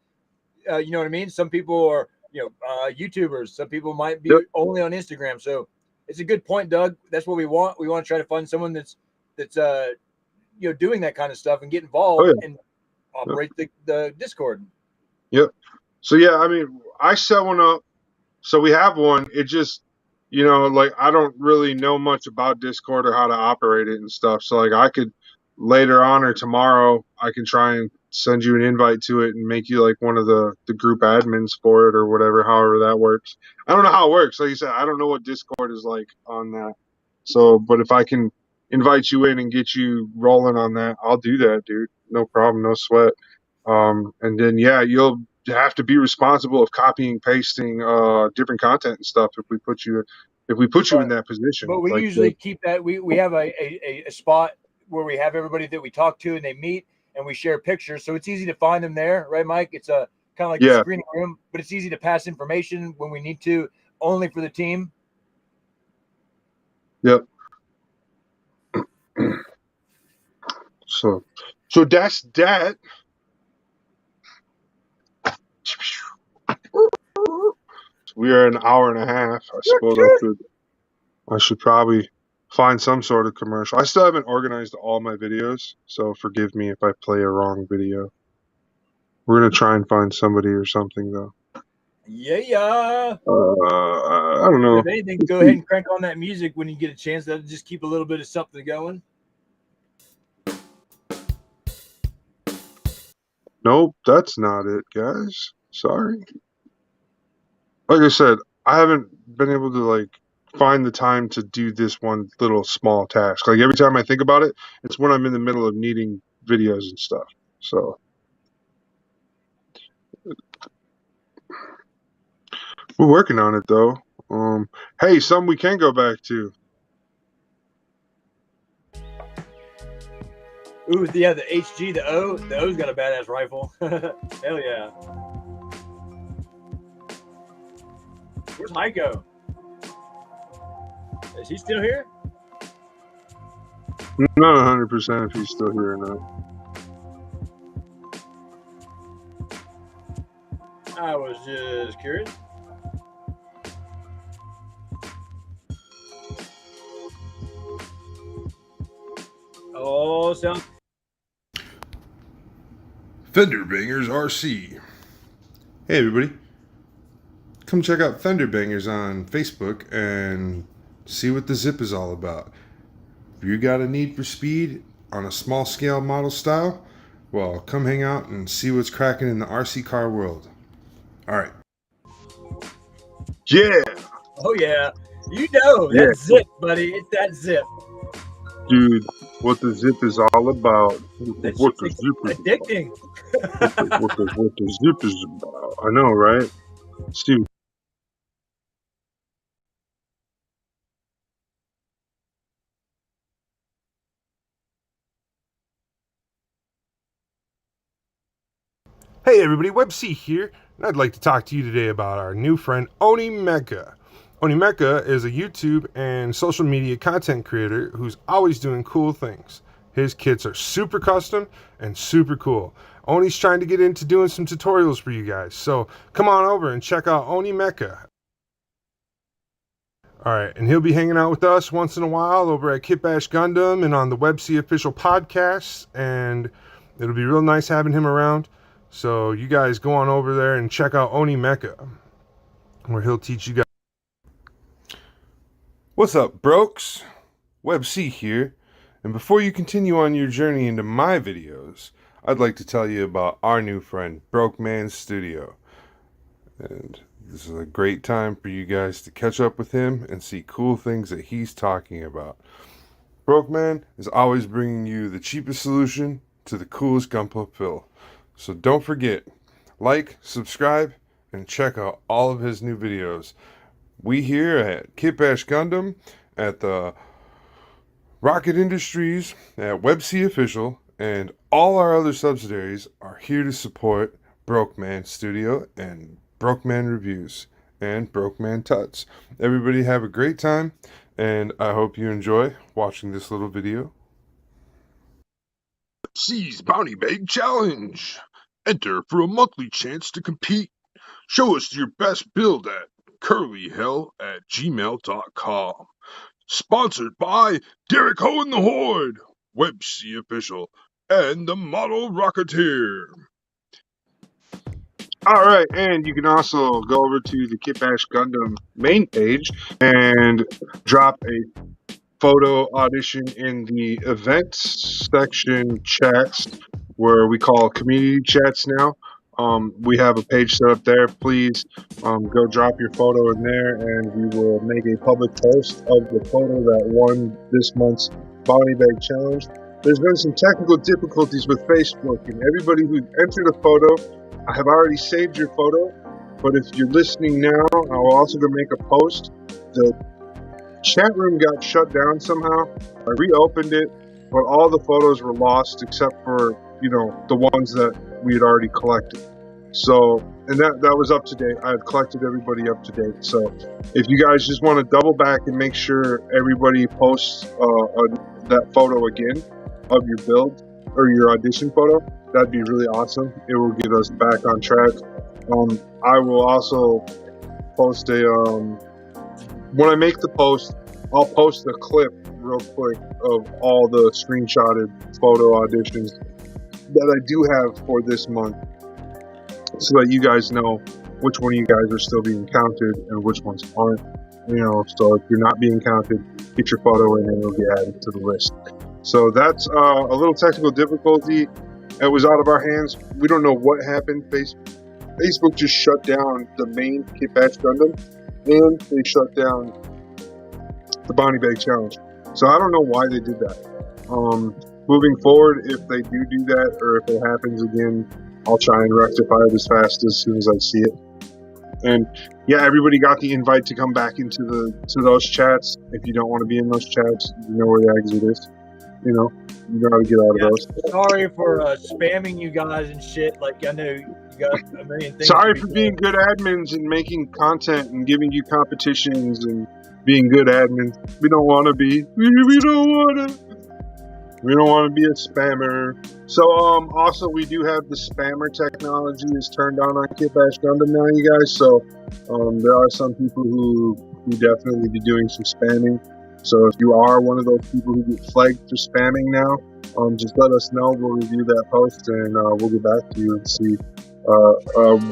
You know what I mean? Some people are, you know, YouTubers. Some people might be only on Instagram. So it's a good point, Doug. That's what we want. We want to try to find someone that's you know, doing that kind of stuff and get involved and operate the Discord. Yep. So yeah, I mean, I set one up. So we have one. It just, you know, like I don't really know much about Discord or how to operate it and stuff. So like I could later on or tomorrow I can try and send you an invite to it and make you like one of the group admins for it or whatever, however that works. I don't know how it works. Like you said, I don't know what Discord is like on that. So, but if I can invite you in and get you rolling on that, I'll do that, dude. No problem, no sweat. And then yeah, you'll have to be responsible of copying, pasting different content and stuff if we put you in that position. But we like usually keep that. We have a spot where we have everybody that we talk to and they meet and we share pictures, so it's easy to find them there, right, Mike? It's a kind of like a screening room, but it's easy to pass information when we need to, only for the team. Yep. So that's that. We are an hour and a half. I suppose I should probably find some sort of commercial. I still haven't organized all my videos, so forgive me if I play a wrong video. We're gonna try and find somebody or something though. Yeah. I don't know. If anything, go ahead and crank on that music when you get a chance. That'll just keep a little bit of something going. Nope, that's not it, guys. Sorry. Like I said, I haven't been able to like find the time to do this one little small task. Like every time I think about it, it's when I'm in the middle of needing videos and stuff. So we're working on it though. Hey, some we can go back to. Ooh, yeah, the HG, the O. The O's got a badass rifle. Hell yeah. Where's Hiko? Is he still here? Not 100% if he's still here or not. I was just curious. Oh, sound. Fender Bangers RC. Hey everybody, come check out Fender Bangers on Facebook and see what the zip is all about. If you got a need for speed on a small scale model style, well, come hang out and see what's cracking in the RC car world. Alright. Yeah. Oh yeah. You know, that zip, buddy. It's that zip. Dude, what the zip is all about. What the zip is addicting. What the zip is about. I know, right? Steve. Hey everybody, WEB-C here, and I'd like to talk to you today about our new friend Oni Mecha. Oni Mecha is a YouTube and social media content creator who's always doing cool things. His kits are super custom and super cool. Oni's trying to get into doing some tutorials for you guys, so come on over and check out Oni Mecha. All right, and he'll be hanging out with us once in a while over at Kitbash Gundam and on the WEB-C Official Podcast, and it'll be real nice having him around. So you guys go on over there and check out Oni Mecha, where he'll teach you guys. What's up, brokes? WEB-C here, and before you continue on your journey into my videos, I'd like to tell you about our new friend, Broke Man Studio. And this is a great time for you guys to catch up with him and see cool things that he's talking about. Broke Man is always bringing you the cheapest solution to the coolest gunpla fill. So don't forget, like, subscribe, and check out all of his new videos. We here at Kitbash Gundam, at the Rocket Industries, at WEB-C Official, and all our other subsidiaries are here to support Broke Man Studio and Broke Man Reviews and Broke Man Tuts. Everybody have a great time, and I hope you enjoy watching this little video. WEB-C's Bounty Bag Challenge. Enter for a monthly chance to compete. Show us your best build at curlyhell@gmail.com. Sponsored by Derek Ho and the Horde, WEB-C Official, and the Model Rocketeer. All right, and you can also go over to the Kitbash Gundam main page and drop a photo audition in the events section chats, where we call community chats now. We have a page set up there. Please go drop your photo in there, and we will make a public post of the photo that won this month's Bounty Bag Challenge. There's been some technical difficulties with Facebook, and everybody who entered a photo, I have already saved your photo, but if you're listening now, I will also go make a post. The chat room got shut down somehow. I reopened it, but all the photos were lost except for, the ones that we had already collected. So, and that was up to date. I had collected everybody up to date. So if you guys just want to double back and make sure everybody posts that photo again of your build or your audition photo, that'd be really awesome. It will get us back on track. I will also post when I make the post, I'll post a clip real quick of all the screenshotted photo auditions that I do have for this month, so that you guys know which one of you guys are still being counted and which ones aren't. So if you're not being counted, get your photo in and it'll get added to the list. So that's a little technical difficulty. It was out of our hands. We don't know what happened. Facebook just shut down the main Kitbash Gundam, and they shut down the Bounty Bag Challenge. So I don't know why they did that. Moving forward, if they do that, or if it happens again, I'll try and rectify it as fast as soon as I see it. And yeah, everybody got the invite to come back into those chats. If you don't want to be in those chats, you know where the exit is. You know how to get out of those. Sorry for spamming you guys and shit. Like, I know you got a million things. Sorry for being good admins and making content and giving you competitions and being good admins. We don't want to be. We don't want to be a spammer. So, also, we do have the spammer technology is turned on Kitbash Gundam now, you guys. So, there are some people who definitely be doing some spamming. So, if you are one of those people who get flagged for spamming now, just let us know. We'll review that post and we'll get back to you and see.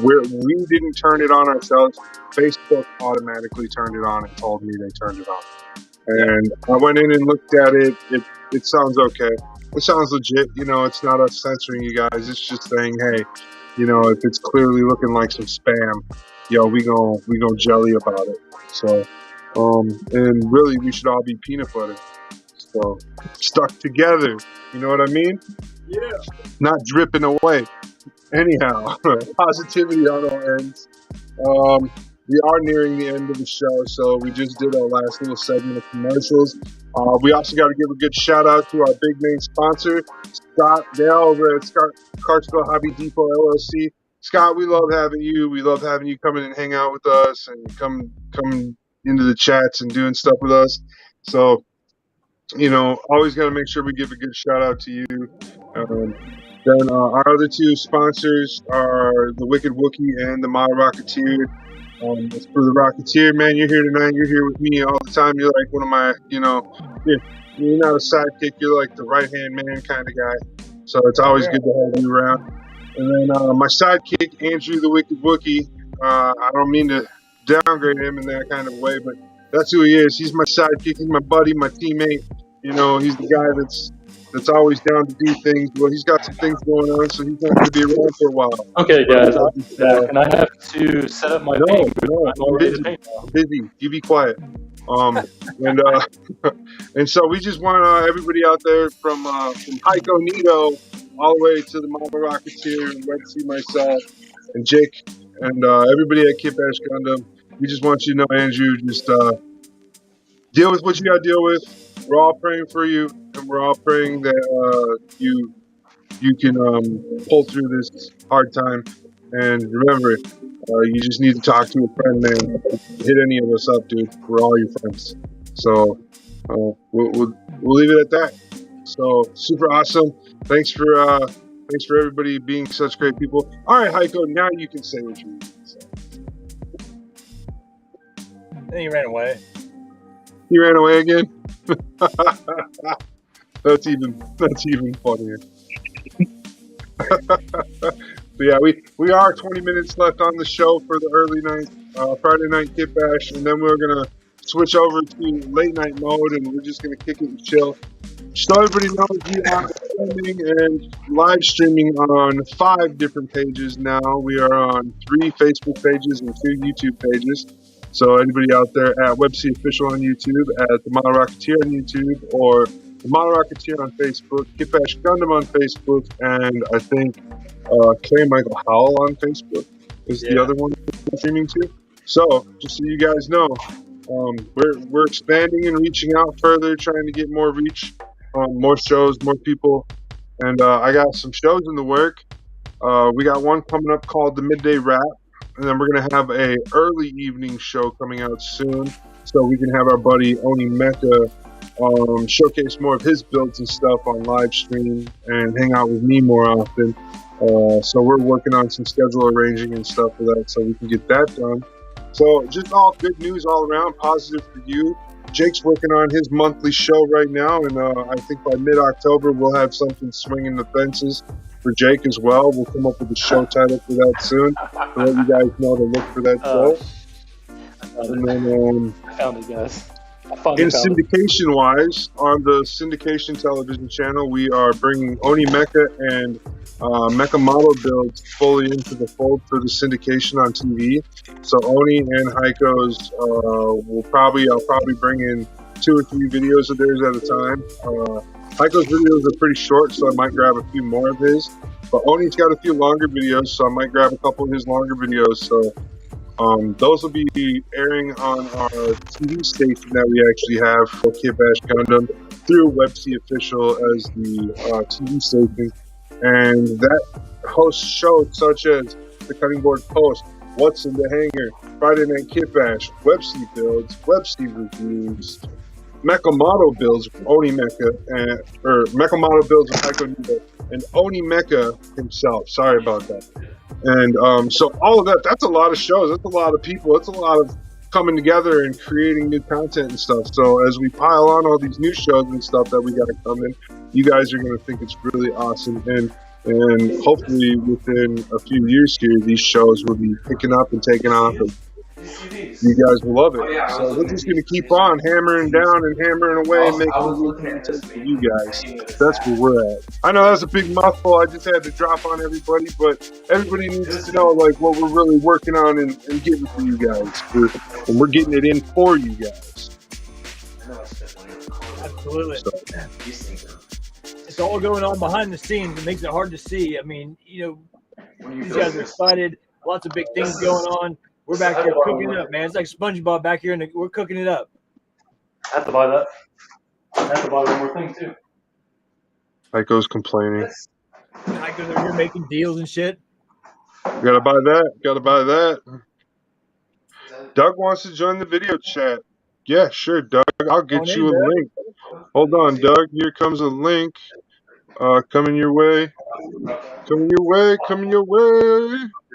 We didn't turn it on ourselves. Facebook automatically turned it on and told me they turned it on. And I went in and looked at it. It sounds okay. It sounds legit. It's not us censoring you guys. It's just saying, hey, if it's clearly looking like some spam, we gon' jelly about it. So, and really, we should all be peanut butter. So, stuck together. You know what I mean? Yeah. Not dripping away. Anyhow, positivity on all ends. We are nearing the end of the show, so we just did our last little segment of commercials. We also got to give a good shout out to our big main sponsor, Scott Dale over at Clarksville Hobby Depot LLC. Scott, we love having you. We love having you come in and hang out with us and come into the chats and doing stuff with us. So, always got to make sure we give a good shout out to you. Then our other two sponsors are the Wicked Wookie and the Model Rocketeer. As for the Rocketeer, man, you're here tonight. You're here with me all the time. You're like one of my, you're not a sidekick. You're like the right-hand man kind of guy. So it's always good to have you around. And then my sidekick, Andrew the Wicked Wookie. I don't mean to downgrade him in that kind of way, but that's who he is. He's my sidekick. He's my buddy, my teammate. He's the guy that's always down to do things. Well, he's got some things going on, so he's not going to be around for a while. Okay, guys, I'll be back, and I have to set up my paint booth. No, I'm all ready to busy. paint now. I'm busy. You be quiet. And so we just want everybody out there from Hiko Nito all the way to the Model Rocketeer and WEB-C myself and Jake and everybody at Kitbash Gundam. We just want you to know, Andrew, just deal with what you got to deal with. We're all praying for you, and we're all praying that you can pull through this hard time. And remember, you just need to talk to a friend, man. Hit any of us up, dude. We're all your friends. So we'll leave it at that. So super awesome. Thanks for everybody being such great people. All right, Hiko, now you can say what you need to say. Then he ran away. He ran away again. That's even funnier. So yeah, we are 20 minutes left on the show for the early night Friday night Kitbash, and then we're gonna switch over to late night mode, and we're just gonna kick it and chill. So everybody knows we are streaming and live streaming on 5 different pages now. We are on 3 Facebook pages and 2 YouTube pages. So anybody out there at WEB-C Official on YouTube, at the Model Rocketeer on YouTube, or the Model Rocketeer on Facebook, Kitbash Gundam on Facebook, and I think Clay Michael Howell on Facebook is the other one we're streaming to. So just so you guys know, we're expanding and reaching out further, trying to get more reach, more shows, more people, and I got some shows in the work. We got one coming up called the Midday Wrap. And then we're going to have a early evening show coming out soon, so we can have our buddy Oni Mecha showcase more of his builds and stuff on live stream and hang out with me more often. So we're working on some schedule arranging and stuff for that, so we can get that done. So just all good news all around, positive for you. Jake's working on his monthly show right now, and I think by mid-October we'll have something swinging the fences for Jake as well. We'll come up with a show title for that soon to let you guys know to look for that show. And then, I found it, guys. In syndication-wise, on the syndication television channel, we are bringing Oni Mecha and Mecha Model builds fully into the fold for the syndication on TV. So Oni and Hiko's I'll probably bring in 2 or 3 videos of theirs at a time. Hiko's videos are pretty short, so I might grab a few more of his. But Oni's got a few longer videos, so I might grab a couple of his longer videos. So those will be airing on our TV station that we actually have for Kitbash Gundam through WEB-C Official as the TV station. And that hosts shows such as the Cutting Board Post, What's in the Hangar, Friday Night Kitbash, WEB-C builds, WEB-C reviews, Mecha Model builds with Oni Mecha, or Mecha Model builds with Hiko Nito, and Oni Mecha himself. Sorry about that. And so all of that's a lot of shows. That's a lot of people. That's a lot of coming together and creating new content and stuff. So as we pile on all these new shows and stuff that we got to come in, you guys are going to think it's really awesome. And hopefully within a few years here, these shows will be picking up and taking off. And you guys will love it. So we're just going to keep on hammering down and hammering away and making new content for you guys. That's where we're at. I know that's a big mouthful. I just had to drop on everybody, but everybody needs to know like what we're really working on and getting for you guys. We're getting it in for you guys. Absolutely. It's all going on behind the scenes. It makes it hard to see. I mean, these guys are excited. Lots of big things going on. We're back here cooking it up, man. It's like SpongeBob back here, and we're cooking it up. I have to buy that. I have to buy one more thing, too. Hiko's complaining. Hiko's over here making deals and shit. Gotta buy that. Doug wants to join the video chat. Yeah, sure, Doug. I'll get you a link. Hold on, Doug. Here comes a link. Coming your way.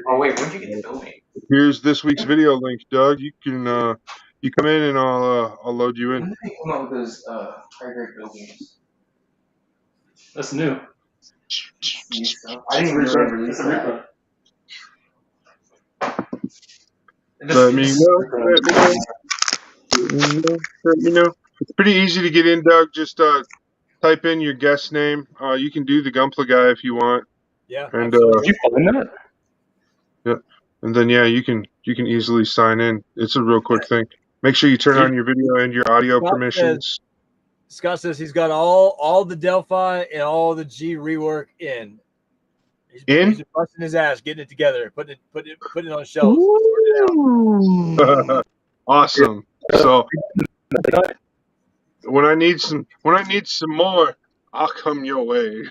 Oh, wait. Where'd you get the filming? Here's this week's video link, Doug. You can you come in and I'll load you in. When did they come up with those high-grade buildings? That's new. New stuff? I didn't even remember this. Let me know. Let me know. It's pretty easy to get in, Doug. Just type in your guest name. You can do the Gunpla guy if you want. Yeah. And Did you find that? yeah, and then yeah, you can easily sign in. It's a real quick thing. Make sure you turn on your video and your audio permissions. Scott says he's got all the Delphi and all the G rework in. He's busting his ass, getting it together, putting it on shelves. Awesome. So when I need some more, I'll come your way.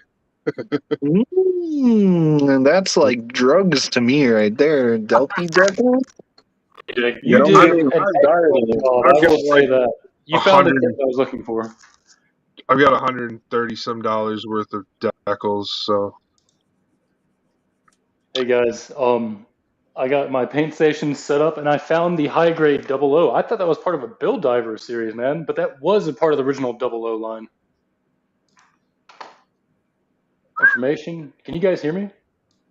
And that's like drugs to me right there. Delphi Devil? You Yeah, did I mean, an excellent job. I will say that. You found the tip I was looking for. I've got $130 some worth of decals, so. Hey guys, I got my paint station set up and I found the high grade 00. I thought that was part of a Build Diver series, man, but that was a part of the original 00 line. Information. Can you guys hear me?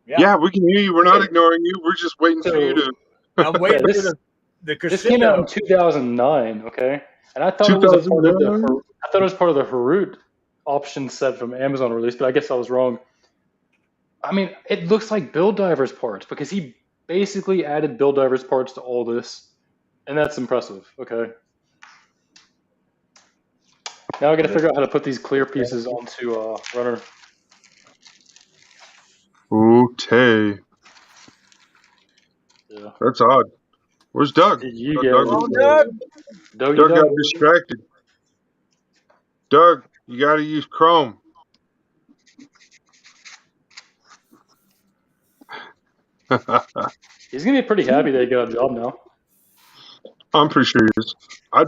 Yeah, we can hear you. We're not ignoring you. We're just waiting for you to. I'm waiting for the Crescendo. This came out in 2009, okay? And I thought it was part of the Harut option set from Amazon release, but I guess I was wrong. I mean, it looks like Build Divers parts because he basically added Build Divers parts to all this, and that's impressive. Okay. Now I got to figure out how to put these clear pieces onto runner. Okay. Yeah. That's odd. Where's Doug? Doug got distracted. Doug, you got to use Chrome. He's gonna be pretty happy that he got a job now. I'm pretty sure he is. I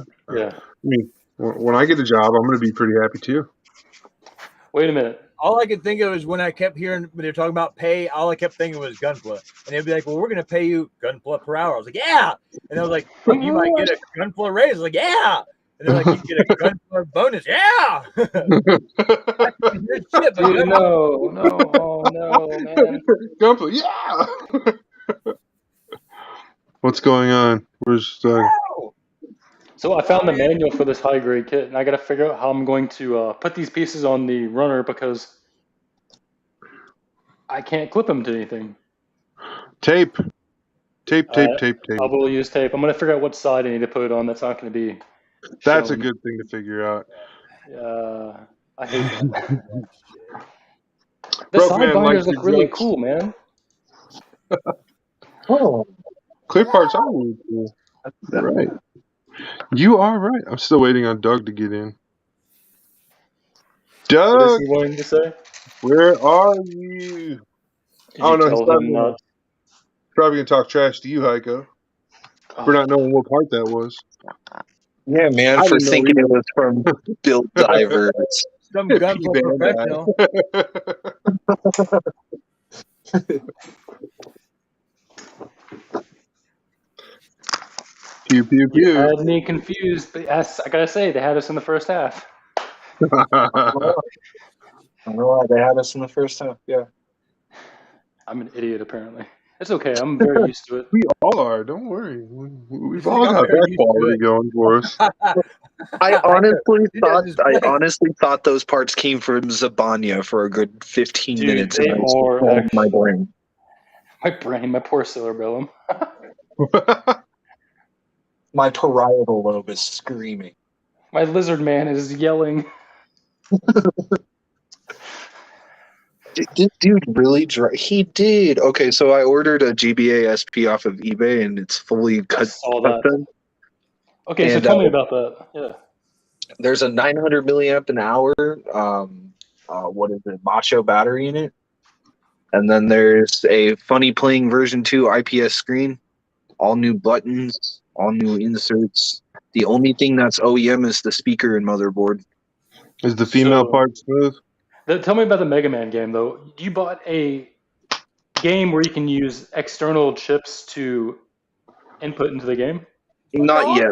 mean, when I get a job, I'm going to be pretty happy too. Wait a minute. All I could think of is when I kept hearing when they're talking about pay, all I kept thinking was Gunpla. And they'd be like, well, we're going to pay you Gunpla per hour. I was like, yeah. And I was like, you might get a Gunpla raise. I was like, yeah. And they're like, you get a Gunpla bonus. Yeah. Dude, no, man. Gunpla, yeah. What's going on? Where's Doug? So I found the manual for this high grade kit, and I got to figure out how I'm going to put these pieces on the runner because I can't clip them to anything. Tape. I will use tape. I'm going to figure out what side I need to put it on. That's not going to be. That's a good thing to figure out. I hate that. The side binders look really cool, man. Oh, clear parts are really cool. Right. You are right. I'm still waiting on Doug to get in. Doug! What is he wanting to say? Where are you? I don't know. He's probably going to talk trash to you, Hiko, for not knowing what part that was. Yeah, man, for thinking it was from Build Divers. Some Gunpla professional. Pew, pew, pew. You had me confused, but yes, I gotta say, they had us in the first half. I know why they had us in the first half, yeah. I'm an idiot, apparently. It's okay, I'm very used to it. We all are, don't worry. We've all got that quality going for us. I honestly thought those parts came from Zabanya for a good 15 minutes. They are my brain. My poor cerebellum. My parietal lobe is screaming. My lizard man is yelling. Did dude really he did. Okay, so I ordered a GBA SP off of eBay and it's fully cut. Done. Okay, so tell me about that. Yeah. There's a 900 milliamp an hour what is it, Macho battery in it. And then there's a funny playing version 2 IPS screen, all new buttons, all new inserts. The only thing that's OEM is the speaker and motherboard. Is the female part smooth? Tell me about the Mega Man game, though. You bought a game where you can use external chips to input into the game? Not yet.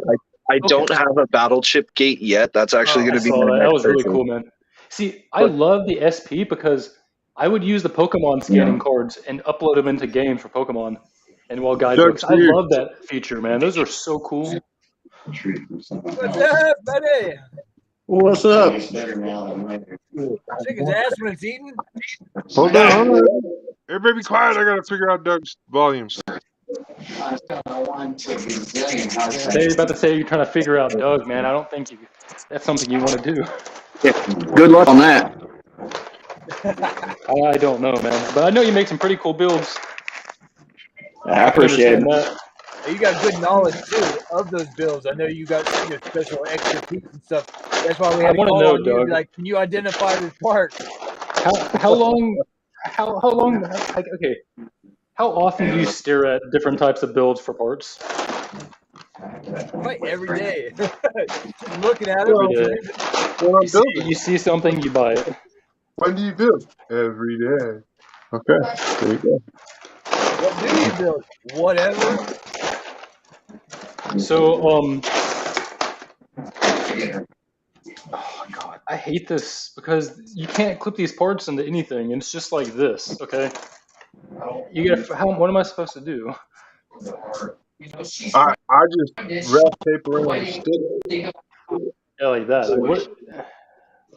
I don't have a battle chip gate yet. That's actually going to be my next That was really purchase. cool, man. See, I love the SP because I would use the Pokemon scanning cards and upload them into games for Pokemon and guidebooks. I love that feature, man. Those are so cool. What's up, buddy? What's up? Chicken's ass when it's eaten. Hold on. Everybody be quiet. I got to figure out Doug's volumes. I was about to say you're trying to figure out Doug, man. I don't think that's something you want to do. Yeah. Good luck on that. I don't know, man. But I know you make some pretty cool builds. I appreciate it. That. You got good knowledge too of those builds. I know you got your special expertise and stuff. That's why we had to call on you. Like, can you identify this part? How long? Like, okay. How often do you stare at different types of builds for parts? Right, every day. Just looking at it. You see something, you buy it. When do you build? Every day. Okay, there you go. What do you build? Whatever. So, oh god, I hate this because you can't clip these parts into anything, and it's just like this. Okay, you get. What am I supposed to do? I just wrap paper around the stick. Yeah, like that. Like, what?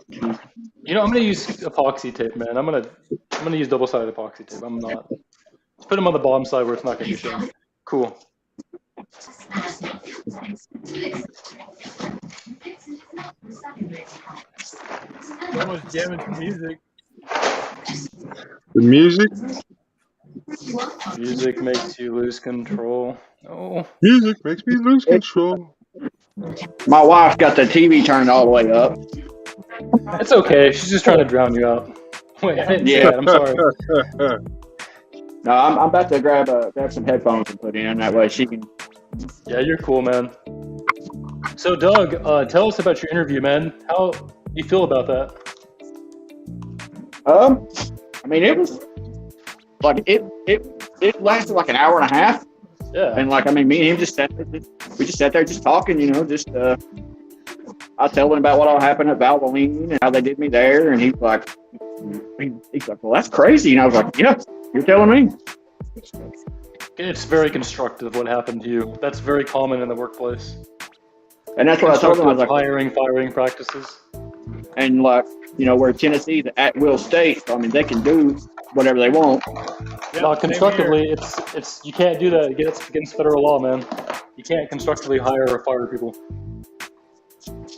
You know, I'm gonna use epoxy tape, man. I'm gonna use double-sided epoxy tape. I'm not. Let's put them on the bottom side where it's not gonna be shown. Cool. Almost jamming some music. The music? Music makes you lose control. Oh. Music makes me lose control. My wife got the TV turned all the way up. It's okay. She's just trying to drown you out. Wait, I didn't say that. I'm sorry. No, I'm about to grab some headphones and put in. That way she can. Yeah, you're cool, man. So, Doug, tell us about your interview, man. How do you feel about that? I mean, it was like it lasted like an hour and a half. Yeah. And like, I mean, me and him just sat there just talking, you know, just I told him about what all happened at Valvoline and how they did me there, and he's like, well, that's crazy. And I was like, yeah, you're telling me. It's very constructive what happened to you. That's very common in the workplace. And that's what I told him. I was like, firing practices. And like, you know, where Tennessee's at will state, I mean, they can do whatever they want. Yeah, constructively, it's you can't do that. It's against federal law, man. You can't constructively hire or fire people.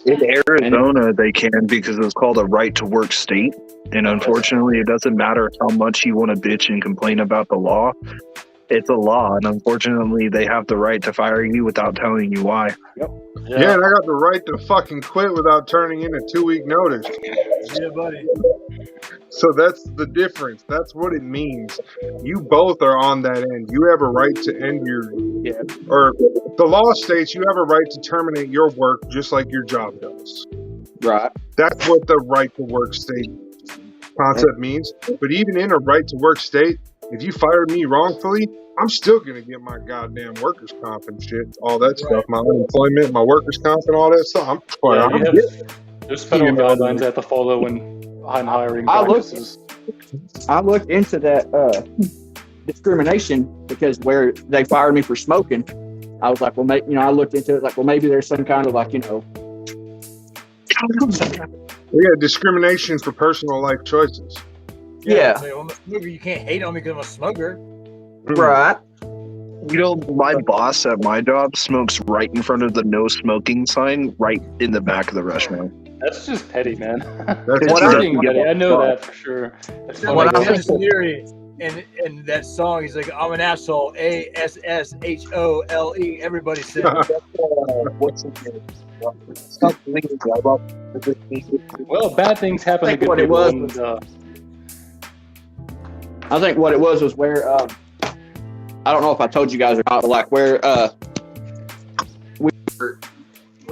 In Arizona, they can because it's called a right-to-work state. And unfortunately, it doesn't matter how much you want to bitch and complain about the law. It's a law, and unfortunately, they have the right to fire you without telling you why. Yep. Yeah, and I got the right to fucking quit without turning in a 2-week notice. Yeah, buddy. So that's the difference. That's what it means. You both are on that end. You have a right to end or the law states you have a right to terminate your work just like your job does. Right. That's what the right to work state concept means. But even in a right to work state, if you fired me wrongfully, I'm still going to get my goddamn workers' comp and shit, all that stuff, my unemployment, my workers' comp and all that stuff. There's federal guidelines I have to follow when I'm hiring practices. I looked into that discrimination because where they fired me for smoking, I was like, well, I looked into it like, well, maybe there's some kind of like, you know. We got discrimination for personal life choices. Yeah. I'm a smoker. You can't hate on me because I'm a smoker. Right. You know, my boss at my job smokes right in front of the no smoking sign, right in the back of the restaurant. That's just petty, man. That's I didn't get it. I know that for sure. That's What I'm in that song, he's like, I'm an asshole. ASSHOLE. Everybody said well, bad things happen to good people. I think what it was where I don't know if I told you guys or not, but like where we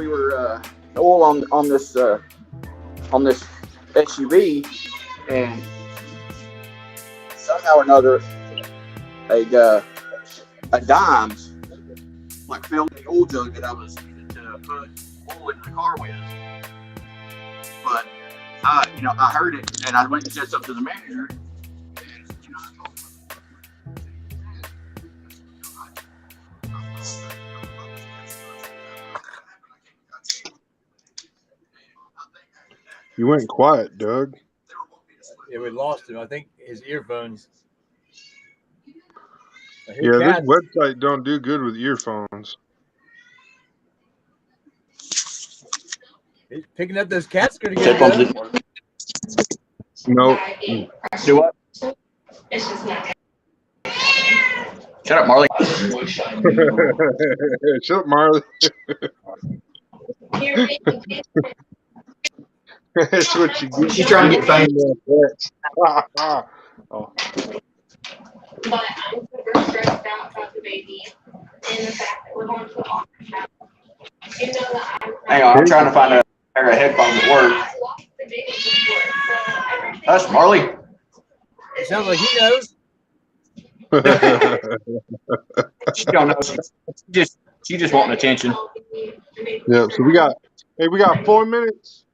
were all on this SUV, and somehow or another a Dimes like filled the oil jug that I was using to put oil into the car with. But I heard it, and I went and said something to the manager. You went quiet, Doug. Yeah, we lost him. I think his earphones. Yeah, this website don't do good with earphones. He's picking up those cats again. No. Do what? Shut up, Marley. Shut up, Marley. That's what you get. She's trying to get famous. Oh. But I'm super stressed out about the baby and the fact that we're going to the office house. You know that Hang on, I'm trying to find a pair of headphones that work. Hush, Marley. It sounds like he knows. She don't know. She just wanting attention. Yeah, so we got 4 minutes.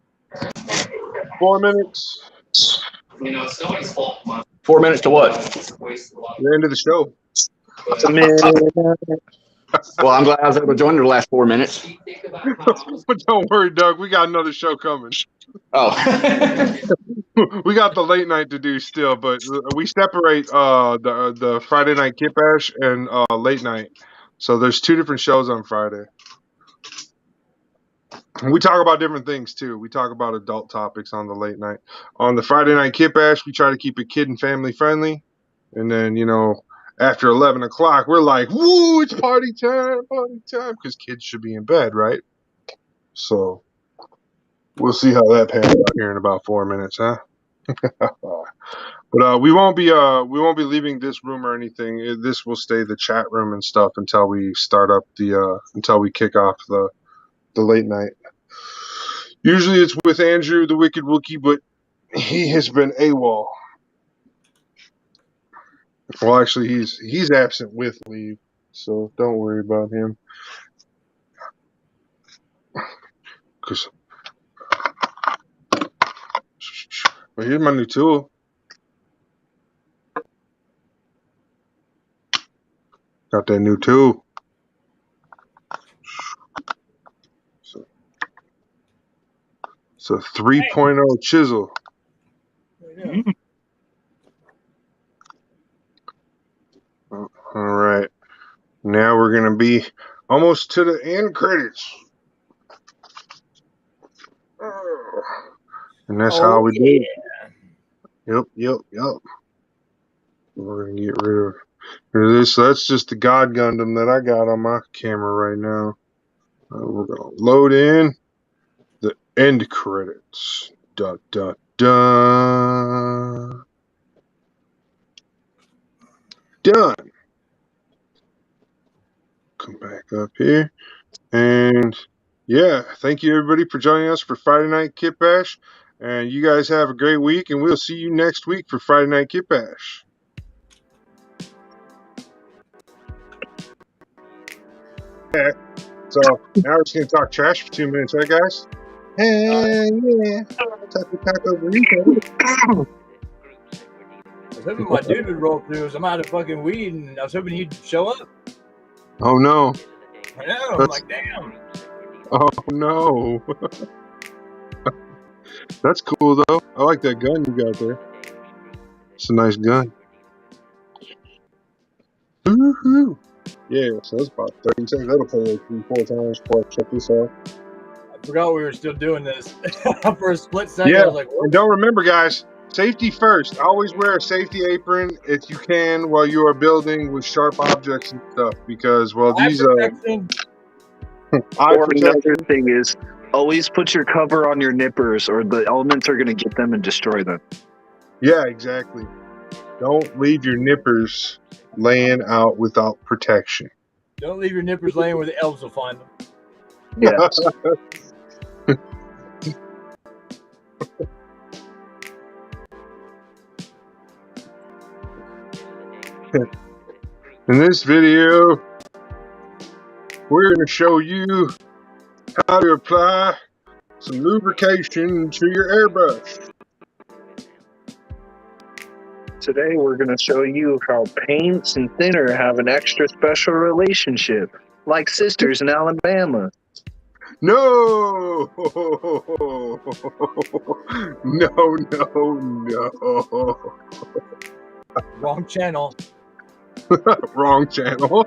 4 minutes. You know, it's nobody's fault. 4 minutes to what? The end of the show. Well, I'm glad I was able to join the last 4 minutes. Don't worry, Doug. We got another show coming. Oh. We got the late night to do still, but we separate the Friday night Kitbash and late night. So there's 2 different shows on Friday. And we talk about different things too. We talk about adult topics on the late night. On the Friday night Kitbash, we try to keep it kid and family friendly. And then, after 11 o'clock, we're like, woo, it's party time, because kids should be in bed, right? So we'll see how that pans out here in about 4 minutes, huh? But we won't be leaving this room or anything. This will stay the chat room and stuff until we start up until we kick off the late night. Usually it's with Andrew, the Wicked Wookie, but he has been AWOL. Well, actually, he's absent with leave, so don't worry about him. Well, here's my new tool. Got that new tool. It's a 3.0 chisel. All right. Now we're going to be almost to the end credits. And that's how we do it. Yep. We're going to get rid of this. So that's just the God Gundam that I got on my camera right now. We're going to load in the end credits. Dun. Done. Come back up here. And yeah, thank you everybody for joining us for Friday Night Kitbash. And you guys have a great week, and we'll see you next week for Friday Night Kitbash. Okay. So now we're just going to talk trash for 2 minutes, right, guys? Hey, yeah. Taco burrito. I was hoping my dude would roll through. I'm out of fucking weed, and I was hoping he'd show up. Oh, no. I know. I'm like, damn. Oh, no. That's cool, though. I like that gun you got there. It's a nice gun. Woohoo! Yeah, so that's about 30 seconds. That'll play like 3-4 times before I check this out. I forgot we were still doing this. For a split second, Yeah, I was like, what? And don't remember, guys, safety first. Always wear a safety apron if you can while you are building with sharp objects and stuff, because, well, these Or another thing is, always put your cover on your nippers, or the elements are going to get them and destroy them. Yeah, exactly. Don't leave your nippers laying out without protection. Don't leave your nippers laying where the elves will find them. Yeah. In this video, we're going to show you how to apply some lubrication to your airbrush. Today we're going to show you how paints and thinner have an extra special relationship, like sisters in Alabama. No! No. Wrong channel. Wrong channel.